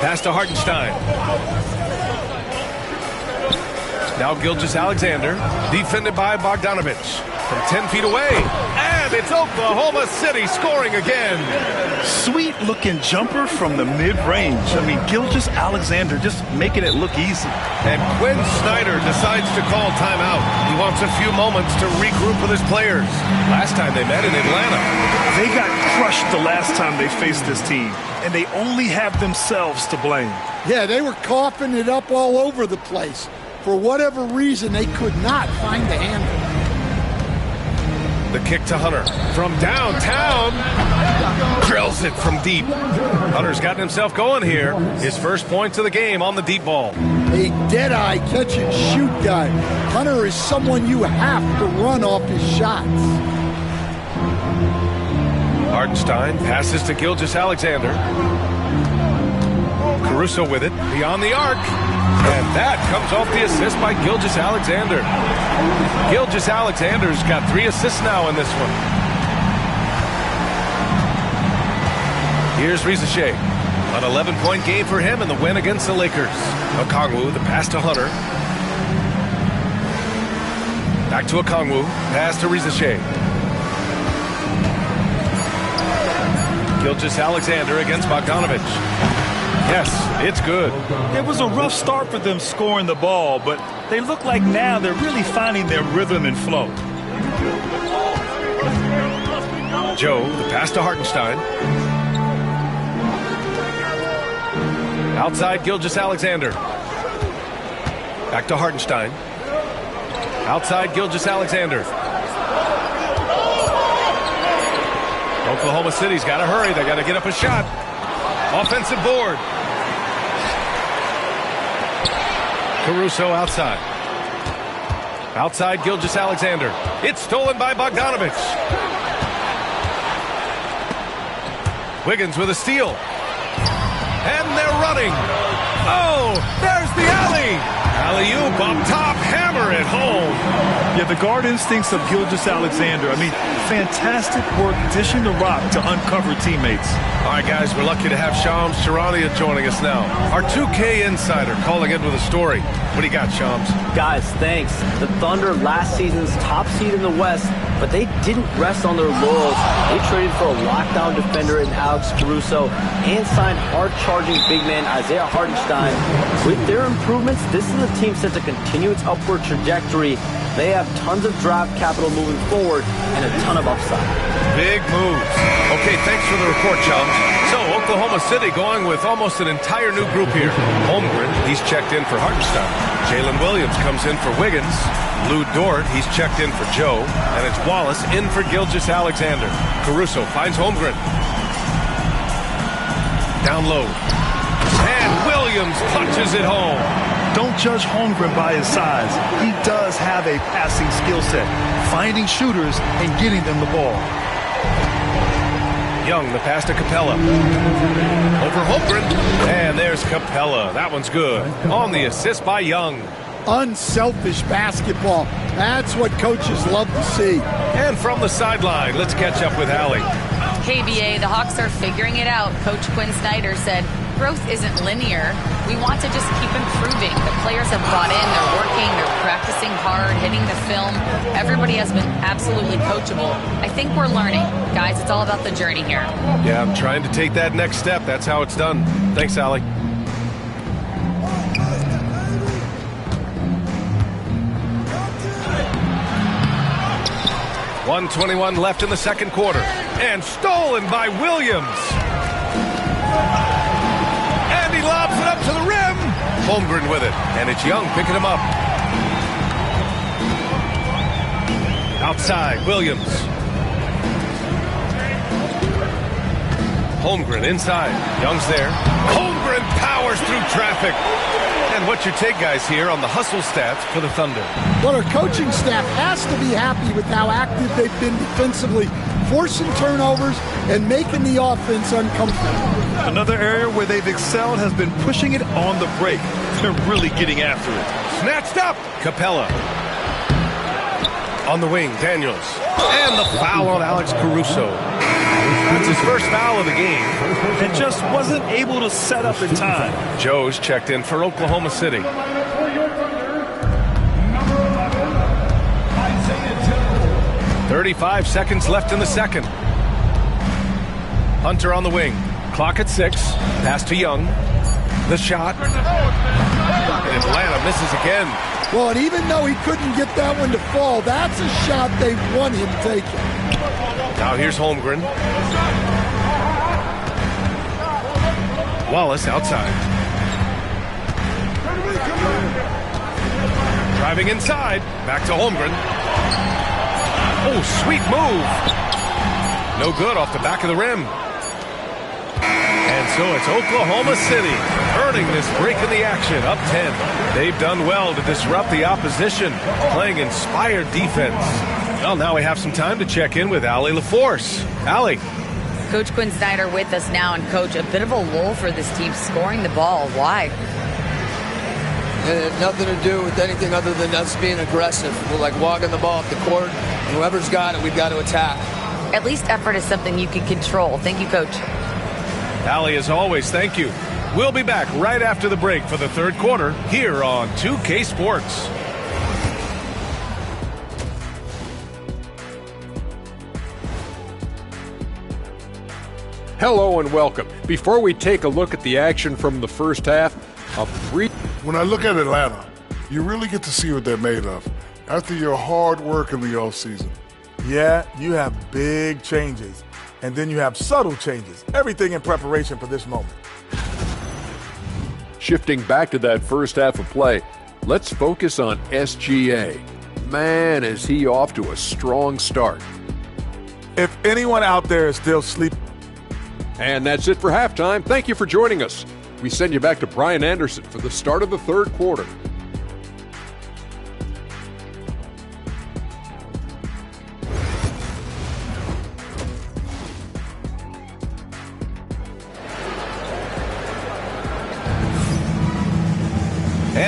Pass to Hartenstein. Now Gilgeous-Alexander, defended by Bogdanovic. From 10 feet away, and it's Oklahoma City scoring again. Sweet-looking jumper from the mid-range. I mean, Gilgeous-Alexander just making it look easy. And Quinn Snyder decides to call timeout. He wants a few moments to regroup with his players. Last time they met in Atlanta. They got crushed the last time they faced this team, and they only have themselves to blame. Yeah, they were coughing it up all over the place. For whatever reason, they could not find the handle. The kick to Hunter from downtown. Drills it from deep. Hunter's gotten himself going here. His first points of the game on the deep ball. A dead-eye catch-and-shoot guy. Hunter is someone you have to run off his shots. Hartenstein passes to Gilgeous-Alexander. Caruso with it, beyond the arc. And that comes off the assist by Gilgeous-Alexander. Gilgeous-Alexander's got 3 assists now in this one. Here's Risachet. An 11-point game for him in the win against the Lakers. Okongwu, the pass to Hunter. Back to Okongwu, pass to Risachet. Gilgeous-Alexander against Bogdanovic. Yes, it's good. It was a rough start for them scoring the ball, but they look like now they're really finding their rhythm and flow. Joe, the pass to Hartenstein. Outside Gilgeous-Alexander. Back to Hartenstein. Outside Gilgeous-Alexander. Oklahoma City's got to hurry. They got to get up a shot. Offensive board. Caruso outside. Outside Gilgeous-Alexander. It's stolen by Bogdanovic. Wiggins with a steal. And they're running. Oh, there's the alley. Alley-oop up top, hammer it home. Yeah, the guard instincts of Gilgeous-Alexander. I mean, fantastic work dishing the rock to uncover teammates. All right, guys, we're lucky to have Shams Charania joining us now. Our 2K insider calling in with a story. What do you got, Shams? Guys, thanks. The Thunder last season's top seed in the West, but they didn't rest on their laurels. They traded for a lockdown defender in Alex Caruso and signed hard-charging big man Isaiah Hartenstein. With their improvements, this is a team set to continue its upward trajectory. They have tons of draft capital moving forward and a ton of upside. Big moves. Okay, thanks for the report, Chums. So, Oklahoma City going with almost an entire new group here. Holmgren, he's checked in for Hartenstein. Jalen Williams comes in for Wiggins. Lou Dort, he's checked in for Joe. And it's Wallace in for Gilgeous-Alexander. Caruso finds Holmgren. Down low. And Williams punches it home. Don't judge Holmgren by his size. He does have a passing skill set, finding shooters and getting them the ball. Young, the pass to Capella. Over Holmgren. And there's Capella. That one's good. On the assist by Young. Unselfish basketball. That's what coaches love to see. And from the sideline, let's catch up with Allie. KBA, the Hawks are figuring it out. Coach Quinn Snyder said, growth isn't linear. We want to just keep improving. The players have bought in, they're working, they're practicing hard, hitting the film. Everybody has been absolutely coachable. I think we're learning. Guys, it's all about the journey here. Yeah, I'm trying to take that next step. That's how it's done. Thanks, Allie. .121 left in the second quarter. And stolen by Williams. And he lobs it up to the rim. Holmgren with it. And it's Young picking him up. Outside, Williams. Holmgren inside. Young's there. Holmgren powers through traffic. And what's your take, guys, here on the hustle stats for the Thunder? Well, our coaching staff has to be happy with how active they've been defensively, forcing turnovers and making the offense uncomfortable. Another area where they've excelled has been pushing it on the break. They're really getting after it. Snatched up. Capella. On the wing, Daniels. And the foul on Alex Caruso. That's his first foul of the game. And just wasn't able to set up in time. Joe's checked in for Oklahoma City. 35 seconds left in the second. Hunter on the wing. Clock at 6. Pass to Young. The shot. And Atlanta misses again. Well, and even though he couldn't get that one to fall, that's a shot they want him taking. Now here's Holmgren. Wallace outside. Driving inside. Back to Holmgren. Oh, sweet move. No good off the back of the rim. And so it's Oklahoma City earning this break in the action, up 10. They've done well to disrupt the opposition, playing inspired defense. Well, now we have some time to check in with Allie LaForce. Allie. Coach Quinn Snyder with us now, and Coach, a bit of a lull for this team scoring the ball. Why? It had nothing to do with anything other than us being aggressive. We're like walking the ball up the court. And whoever's got it, we've got to attack. At least effort is something you can control. Thank you, Coach. Allie, as always, thank you. We'll be back right after the break for the third quarter here on 2K Sports. Hello and welcome. Before we take a look at the action from the first half, When I look at Atlanta, you really get to see what they're made of after your hard work in the offseason. Yeah, you have big changes, and then you have subtle changes. Everything in preparation for this moment. Shifting back to that first half of play, let's focus on SGA. Man, is he off to a strong start. If anyone out there is still sleeping. And that's it for halftime. Thank you for joining us. We send you back to Brian Anderson for the start of the third quarter.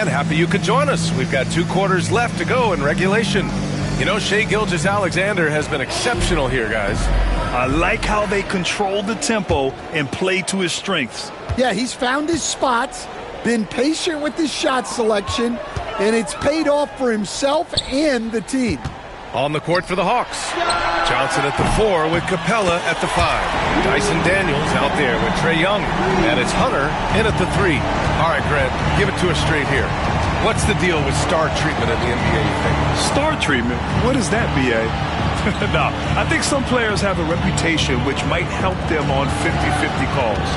And happy you could join us. We've got 2 quarters left to go in regulation. You know, Shai Gilgeous-Alexander has been exceptional here, guys. I like how they control the tempo and play to his strengths. Yeah, he's found his spots, been patient with his shot selection, and it's paid off for himself and the team. On the court for the Hawks. Johnson at the 4 with Capella at the 5. Dyson Daniels out there with Trae Young. And it's Hunter in at the 3. All right, Grant, give it to us straight here. What's the deal with star treatment in the NBA, you think? Star treatment? What is that, B.A.? No, I think some players have a reputation which might help them on 50-50 calls.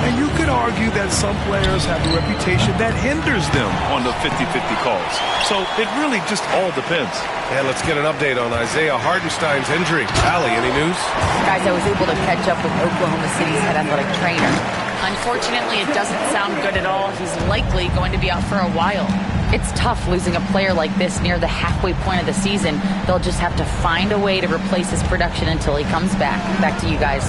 And you could argue that some players have a reputation that hinders them on the 50-50 calls. So it really just all depends. And let's get an update on Isaiah Hartenstein's injury. Allie, any news? Guys, I was able to catch up with Oklahoma City's head athletic trainer. Unfortunately, it doesn't sound good at all. He's likely going to be out for a while. It's tough losing a player like this near the halfway point of the season. They'll just have to find a way to replace his production until he comes back. Back to you guys.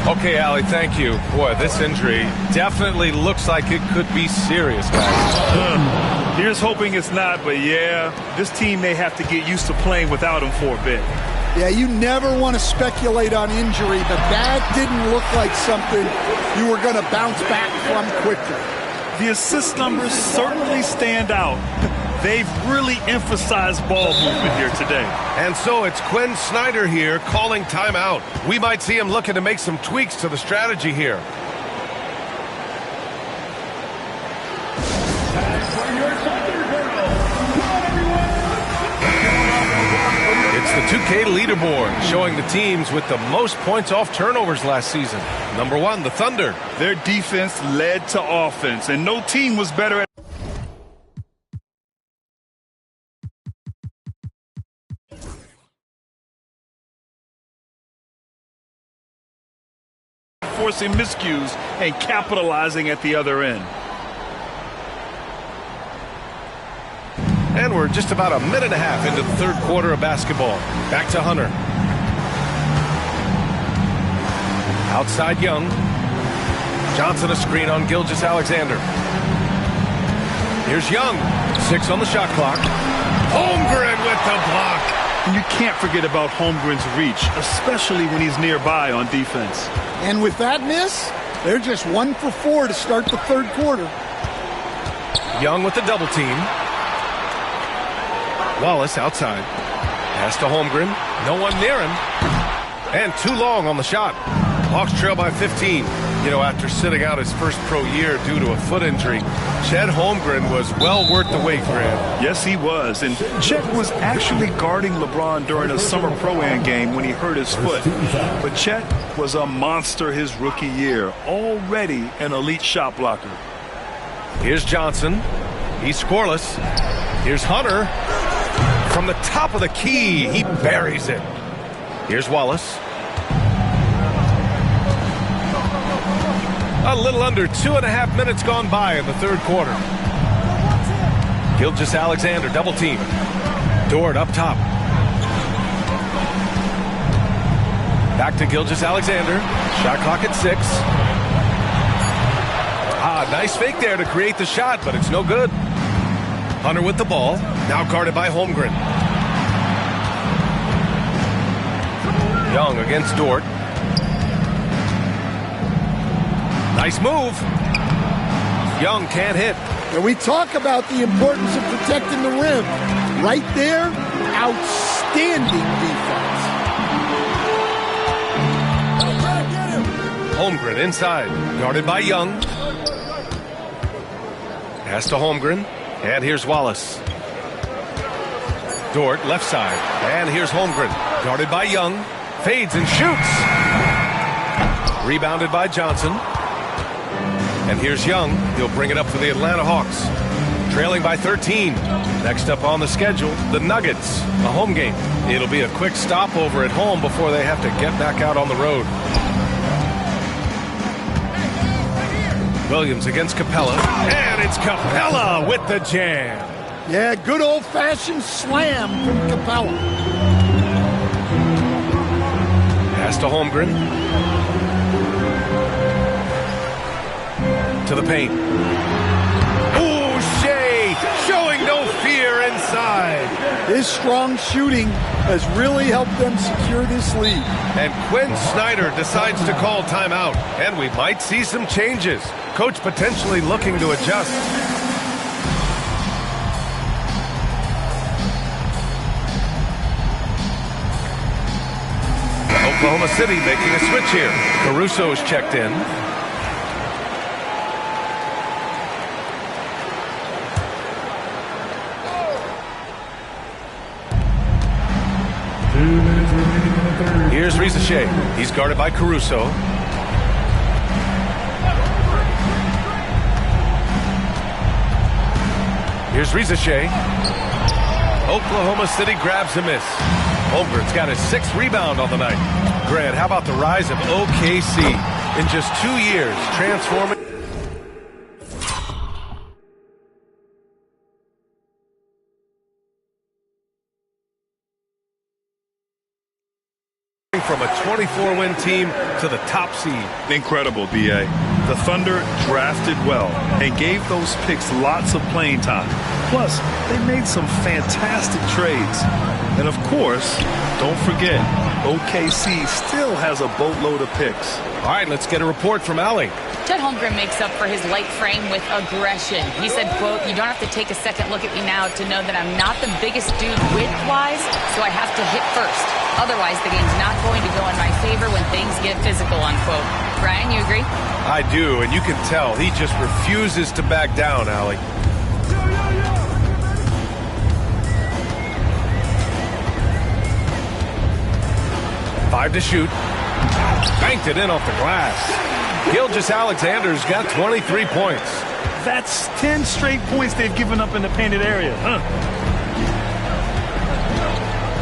Okay, Allie, thank you. Boy, this injury definitely looks like it could be serious, guys. Here's hoping it's not, but yeah, this team may have to get used to playing without him for a bit. Yeah, you never want to speculate on injury, but that didn't look like something you were going to bounce back from quickly. The assist numbers certainly stand out. They've really emphasized ball movement here today. And so it's Quinn Snyder here calling timeout. We might see him looking to make some tweaks to the strategy here. It's the 2K leaderboard showing the teams with the most points off turnovers last season. Number 1, the Thunder. Their defense led to offense, and no team was better at forcing miscues and capitalizing at the other end. And we're just about a minute and a half into the 3rd quarter of basketball. Back to Hunter. Outside Young. Johnson a screen on Gilgeous-Alexander. Here's Young. 6 on the shot clock. Holmgren with the block. And you can't forget about Holmgren's reach, especially when he's nearby on defense. And with that miss, they're just 1 for 4 to start the 3rd quarter. Young with the double team. Wallace outside. Pass to Holmgren. No one near him. And too long on the shot. Hawks trail by 15. You know, after sitting out his first pro year due to a foot injury, Chet Holmgren was well worth the wait, Grant. Yes, he was. And Chet was actually guarding LeBron during a summer Pro-Am game when he hurt his foot. But Chet was a monster his rookie year. Already an elite shot blocker. Here's Johnson. He's scoreless. Here's Hunter. From the top of the key, he buries it. Here's Wallace. A little under 2.5 minutes gone by in the 3rd quarter. Gilgeous-Alexander double team. Dort up top. Back to Gilgeous-Alexander. Shot clock at 6. Nice fake there to create the shot, but it's no good. Hunter with the ball. Now guarded by Holmgren. Young against Dort. Nice move. Young can't hit. And we talk about the importance of protecting the rim. Right there, outstanding defense. Holmgren inside. Guarded by Young. Pass to Holmgren. And here's Wallace. Dort left side. And here's Holmgren. Guarded by Young. Fades and shoots. Rebounded by Johnson. And here's Young. He'll bring it up for the Atlanta Hawks. Trailing by 13. Next up on the schedule, the Nuggets. A home game. It'll be a quick stopover at home before they have to get back out on the road. Williams against Capella. And it's Capella with the jam. Yeah, good old-fashioned slam from Capella. Pass to Holmgren. To the paint. Ooh, Shai His strong shooting has really helped them secure this lead. And Quinn Snyder decides to call timeout, and we might see some changes. Coach potentially looking to adjust. Oklahoma City making a switch here. Caruso's checked in. Here's Rizachet. He's guarded by Caruso. Here's Rizachet. Oklahoma City grabs a miss. Holmgren's got his 6th rebound on the night. Grant, how about the rise of OKC in just 2 years, transforming from a 24-win team to the top seed. Incredible, B.A. The Thunder drafted well and gave those picks lots of playing time. Plus, they made some fantastic trades. And of course, don't forget, OKC still has a boatload of picks. All right, let's get a report from Allie. Chet Holmgren makes up for his light frame with aggression. He said, quote, "You don't have to take a second look at me now to know that I'm not the biggest dude width-wise, so I have to hit first. Otherwise, the game's not going to go in my favor when things get physical," unquote. Brian, you agree? I do, and you can tell he just refuses to back down, Allie. Five to shoot. Banked it in off the glass. Gilgeous-Alexander's got 23 points. That's 10 straight points they've given up in the painted area.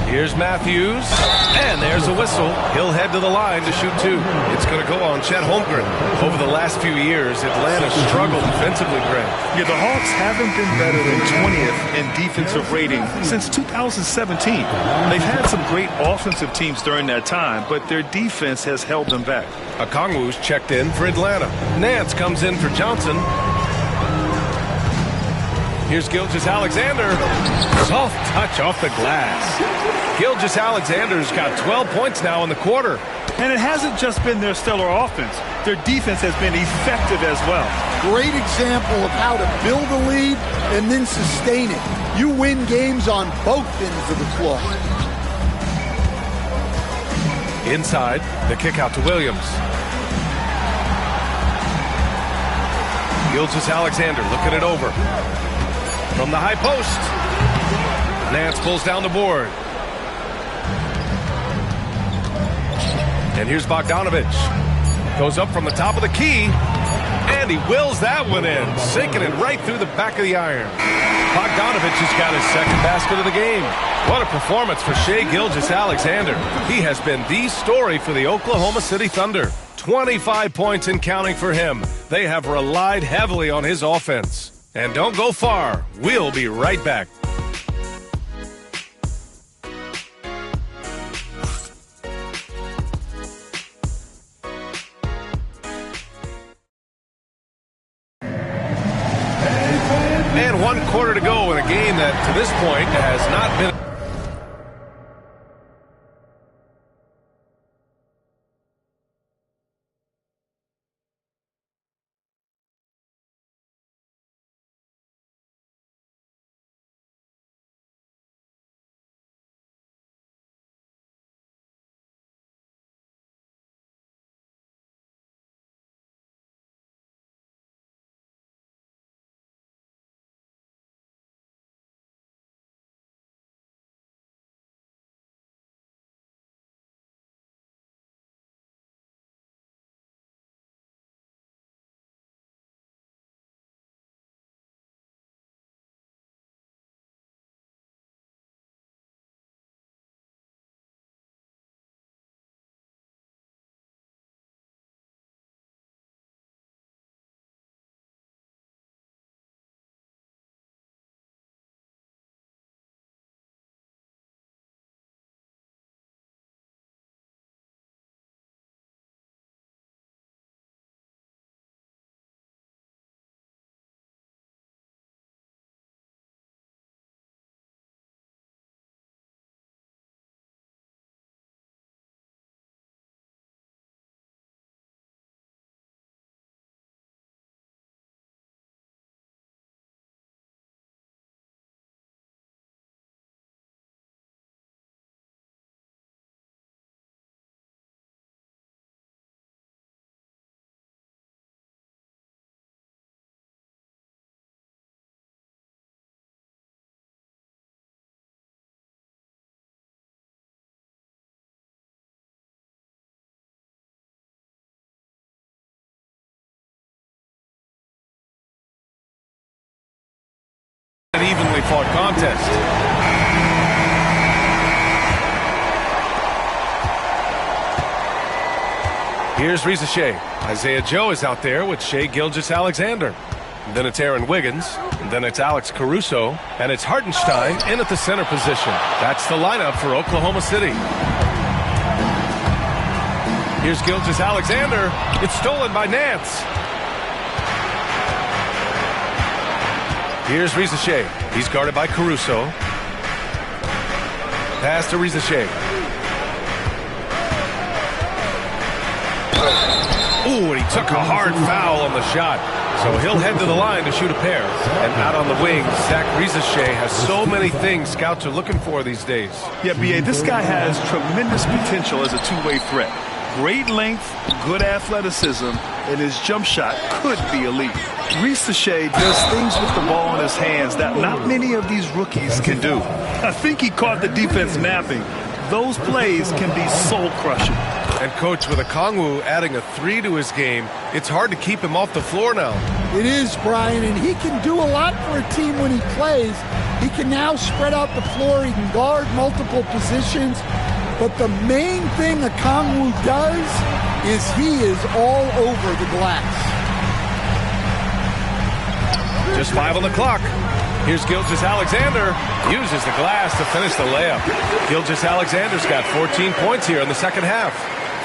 Here's Matthews, and there's a whistle. He'll head to the line to shoot 2. It's going to go on Chet Holmgren. Over the last few years, Atlanta struggled defensively, Greg. Yeah, the Hawks haven't been better than 20th in defensive rating since 2017. They've had some great offensive teams during that time, but their defense has held them back. Okongwu's checked in for Atlanta. Nance comes in for Johnson. Here's Gilgeous-Alexander. Soft touch off the glass. Gilgeous-Alexander's got 12 points now in the quarter. And it hasn't just been their stellar offense. Their defense has been effective as well. Great example of how to build a lead and then sustain it. You win games on both ends of the floor. Inside, the kick out to Williams. Gilgeous-Alexander looking it over. From the high post. Nance pulls down the board. And here's Bogdanovich. Goes up from the top of the key. And he wills that one in. Sinking it right through the back of the iron. Bogdanovich has got his 2nd basket of the game. What a performance for Shai Gilgeous-Alexander. He has been the story for the Oklahoma City Thunder. 25 points and counting for him. They have relied heavily on his offense. And don't go far. We'll be right back. And 1 quarter to go in a game that, to this point, has not been evenly fought contest. Here's Risa Shea. Isaiah Joe is out there with Shea Gilgeous-Alexander. Then it's Aaron Wiggins. And then it's Alex Caruso. And it's Hartenstein in at the center position. That's the lineup for Oklahoma City. Here's Gilgeous-Alexander. It's stolen by Nance. Here's Risa Shea. He's guarded by Caruso. Pass to Risa Shea. Ooh, and he took a hard foul on the shot. So he'll head to the line to shoot a pair. And out on the wing, Zach Risa Shea has so many things scouts are looking for these days. Yeah, B.A., this guy has tremendous potential as a two-way threat. Great length, good athleticism, and his jump shot could be elite. Risa Shea does things with the ball in his hands that not many of these rookies can do. I think he caught the defense napping. Those plays can be soul-crushing. And, Coach, with Okongwu adding a 3 to his game, it's hard to keep him off the floor now. It is, Brian, and he can do a lot for a team when he plays. He can now spread out the floor. He can guard multiple positions. But the main thing Okongwu does is he is all over the glass. Just 5 on the clock. Here's Gilgeous-Alexander. Uses the glass to finish the layup. Gilgeous-Alexander's got 14 points here in the second half.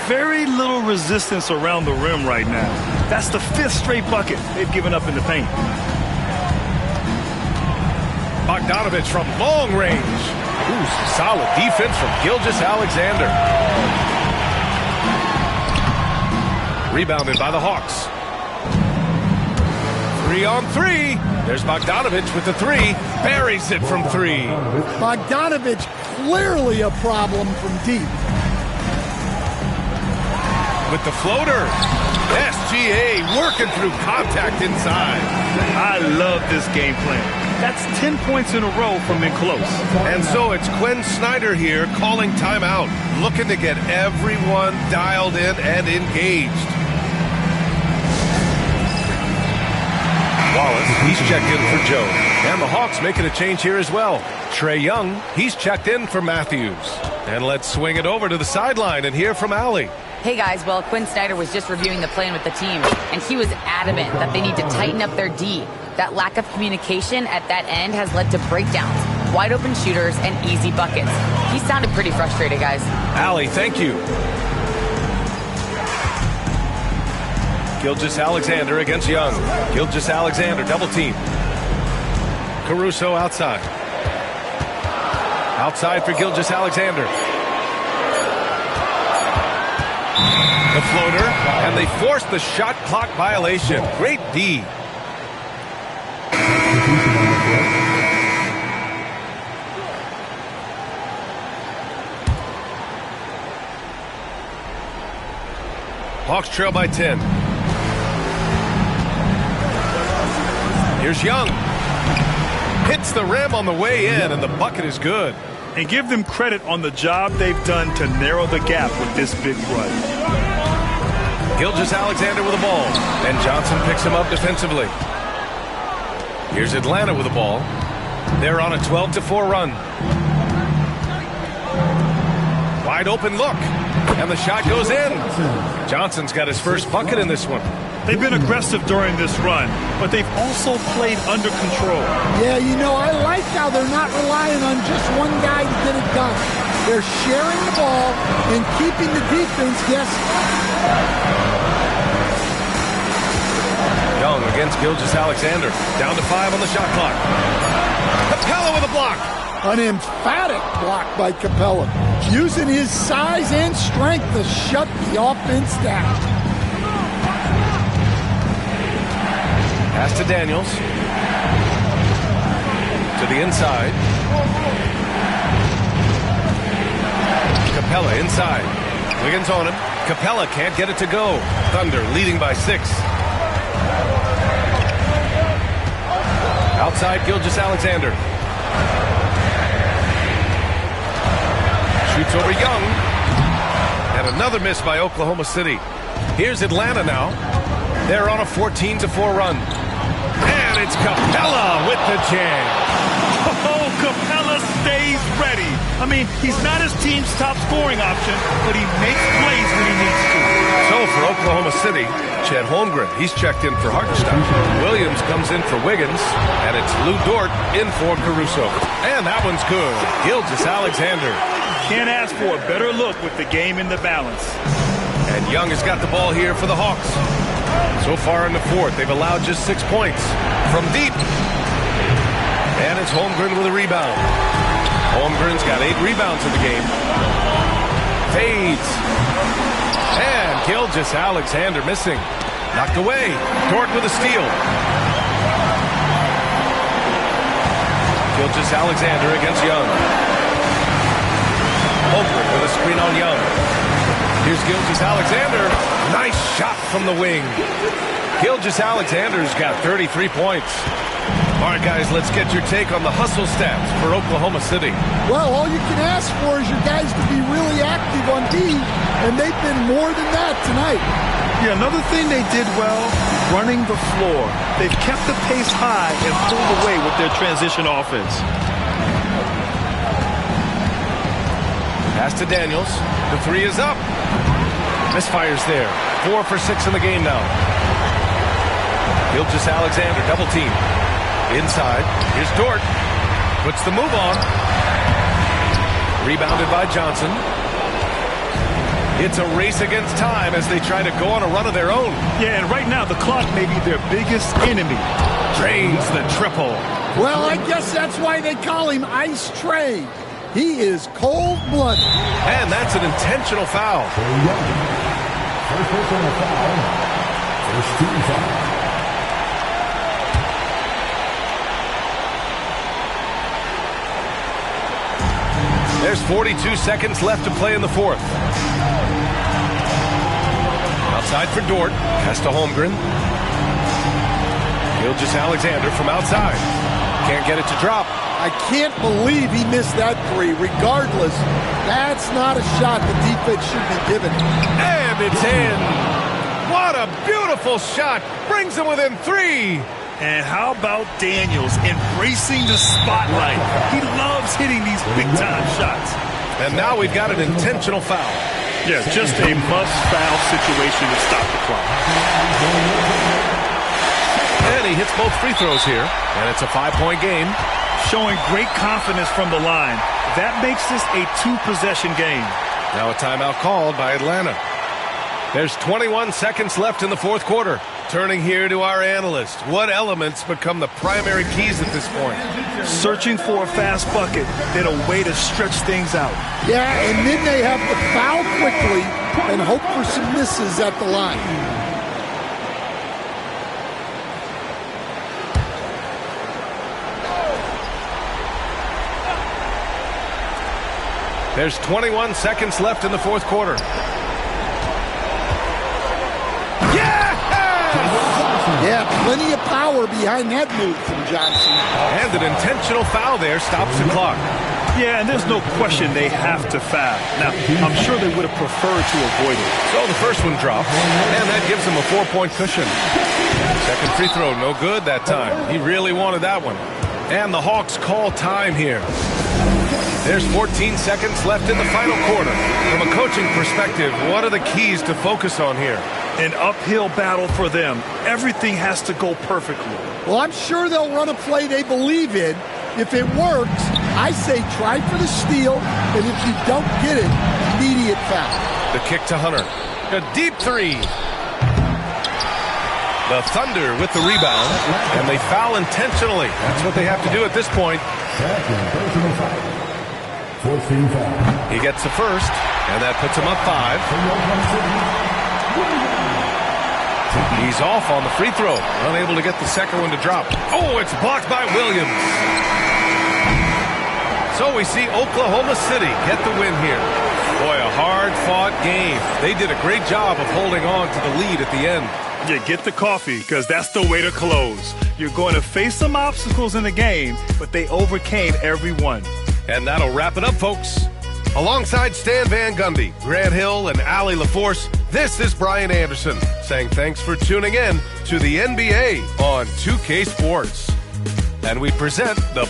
Very little resistance around the rim right now. That's the 5th straight bucket they've given up in the paint. Bogdanovich from long range. Ooh, some solid defense from Gilgeous-Alexander. Rebounded by the Hawks. 3 on 3. There's Bogdanovich with the 3. Buries it from 3. Bogdanovich clearly a problem from deep. With the floater. SGA working through contact inside. I love this game plan. That's 10 points in a row from in close. And so it's Quinn Snyder here calling timeout, looking to get everyone dialed in and engaged. Wallace, he's checked in for Joe. And the Hawks making a change here as well. Trae Young, he's checked in for Matthews. And let's swing it over to the sideline and hear from Allie. Hey guys, well, Quinn Snyder was just reviewing the plan with the team, and he was adamant that they need to tighten up their D. That lack of communication at that end has led to breakdowns, wide open shooters, and easy buckets. He sounded pretty frustrated, guys. Allie, thank you. Gilgeous-Alexander against Young. Gilgeous-Alexander double team. Caruso outside. Outside for Gilgeous-Alexander. The floater, and they force the shot clock violation. Great D. Hawks trail by 10. Here's Young. Hits the rim on the way in, and the bucket is good. And give them credit on the job they've done to narrow the gap with this big run. Gilgeous-Alexander with the ball, and Johnson picks him up defensively. Here's Atlanta with the ball. They're on a 12-4 run. Wide open look, and the shot goes in. Johnson's got his first bucket in this one. They've been aggressive during this run, but they've also played under control. Yeah, you know, I like how they're not relying on just one guy to get it done. They're sharing the ball and keeping the defense guessing. Young against Gilgeous-Alexander. Down to 5 on the shot clock. Capella with a block. An emphatic block by Capella, using his size and strength to shut the offense down. Pass to Daniels. To the inside. Capella inside. Wiggins on him. Capella can't get it to go. Thunder leading by 6. Outside Gilgeous-Alexander. Shoots over Young. And another miss by Oklahoma City. Here's Atlanta now. They're on a 14-4 run. And it's Capella with the jam. Oh, Capella stays ready. I mean, he's not his team's top scoring option, but he makes plays when he needs to. So for Oklahoma City, Chet Holmgren, he's checked in for Hartenstein. Williams comes in for Wiggins, and it's Lou Dort in for Caruso. And that one's good. Gilgeous-Alexander. Can't ask for a better look with the game in the balance. And Young has got the ball here for the Hawks. So far in the fourth, they've allowed just 6 points from deep. And it's Holmgren with a rebound. Holmgren's got 8 rebounds in the game. Fades. And Gilgeous-Alexander missing. Knocked away. Dort with a steal. Gilgeous-Alexander against Young. Holmgren with a screen on Young. Here's Gilgeous-Alexander. Nice shot from the wing. Gilgeous-Alexander's got 33 points. All right, guys, let's get your take on the hustle stats for Oklahoma City. Well, all you can ask for is your guys to be really active on D, and they've been more than that tonight. Yeah, another thing they did well, running the floor. They've kept the pace high and pulled away with their transition offense. Pass to Daniels. The three is up. Misfires there. 4 for 6 in the game now. Gilgeous-Alexander, double team. Inside. Here's Dort. Puts the move on. Rebounded by Johnson. It's a race against time as they try to go on a run of their own. Yeah, and right now the clock may be their biggest enemy. Drains the triple. Well, I guess that's why they call him Ice Tray. He is cold-blooded. And that's an intentional foul. First personal foul. First team foul. There's 42 seconds left to play in the fourth. Outside for Dort. Pass to Holmgren. Gilgeous-Alexander from outside. Can't get it to drop. I can't believe he missed that three. Regardless, that's not a shot the defense should be given. And it's in. What a beautiful shot. Brings him within 3. And how about Daniels embracing the spotlight? He loves hitting these big-time shots. And now we've got an intentional foul. Yeah, just a must-foul situation to stop the clock. And he hits both free throws here. And it's a 5-point game. Showing great confidence from the line. That makes this a 2-possession game. Now a timeout called by Atlanta. There's 21 seconds left in the fourth quarter. Turning here to our analyst. What elements become the primary keys at this point? Searching for a fast bucket, then a way to stretch things out. Yeah, and then they have to foul quickly and hope for some misses at the line. There's 21 seconds left in the fourth quarter. Yeah, plenty of power behind that move from Johnson. And an intentional foul there stops the clock. Yeah, and there's no question they have to foul. Now, I'm sure they would have preferred to avoid it. So the first one drops, and that gives them a 4-point cushion. Second free throw, no good that time. He really wanted that one. And the Hawks call time here. There's 14 seconds left in the final quarter. From a coaching perspective, what are the keys to focus on here? An uphill battle for them. Everything has to go perfectly. Well, I'm sure they'll run a play they believe in. If it works, I say try for the steal, and if you don't get it, immediate foul. The kick to Hunter. A deep three. The Thunder with the rebound, and they foul intentionally. That's what they have to do at this point. He gets the first, and that puts him up 5. He's off on the free throw. Unable to get the second one to drop. Oh, it's blocked by Williams. So we see Oklahoma City get the win here. Boy, a hard-fought game. They did a great job of holding on to the lead at the end. Yeah, get the coffee, because that's the way to close. You're going to face some obstacles in the game, but they overcame every one. And that'll wrap it up, folks. Alongside Stan Van Gundy, Grant Hill, and Allie LaForce, this is Brian Anderson saying thanks for tuning in to the NBA on 2K Sports. And we present the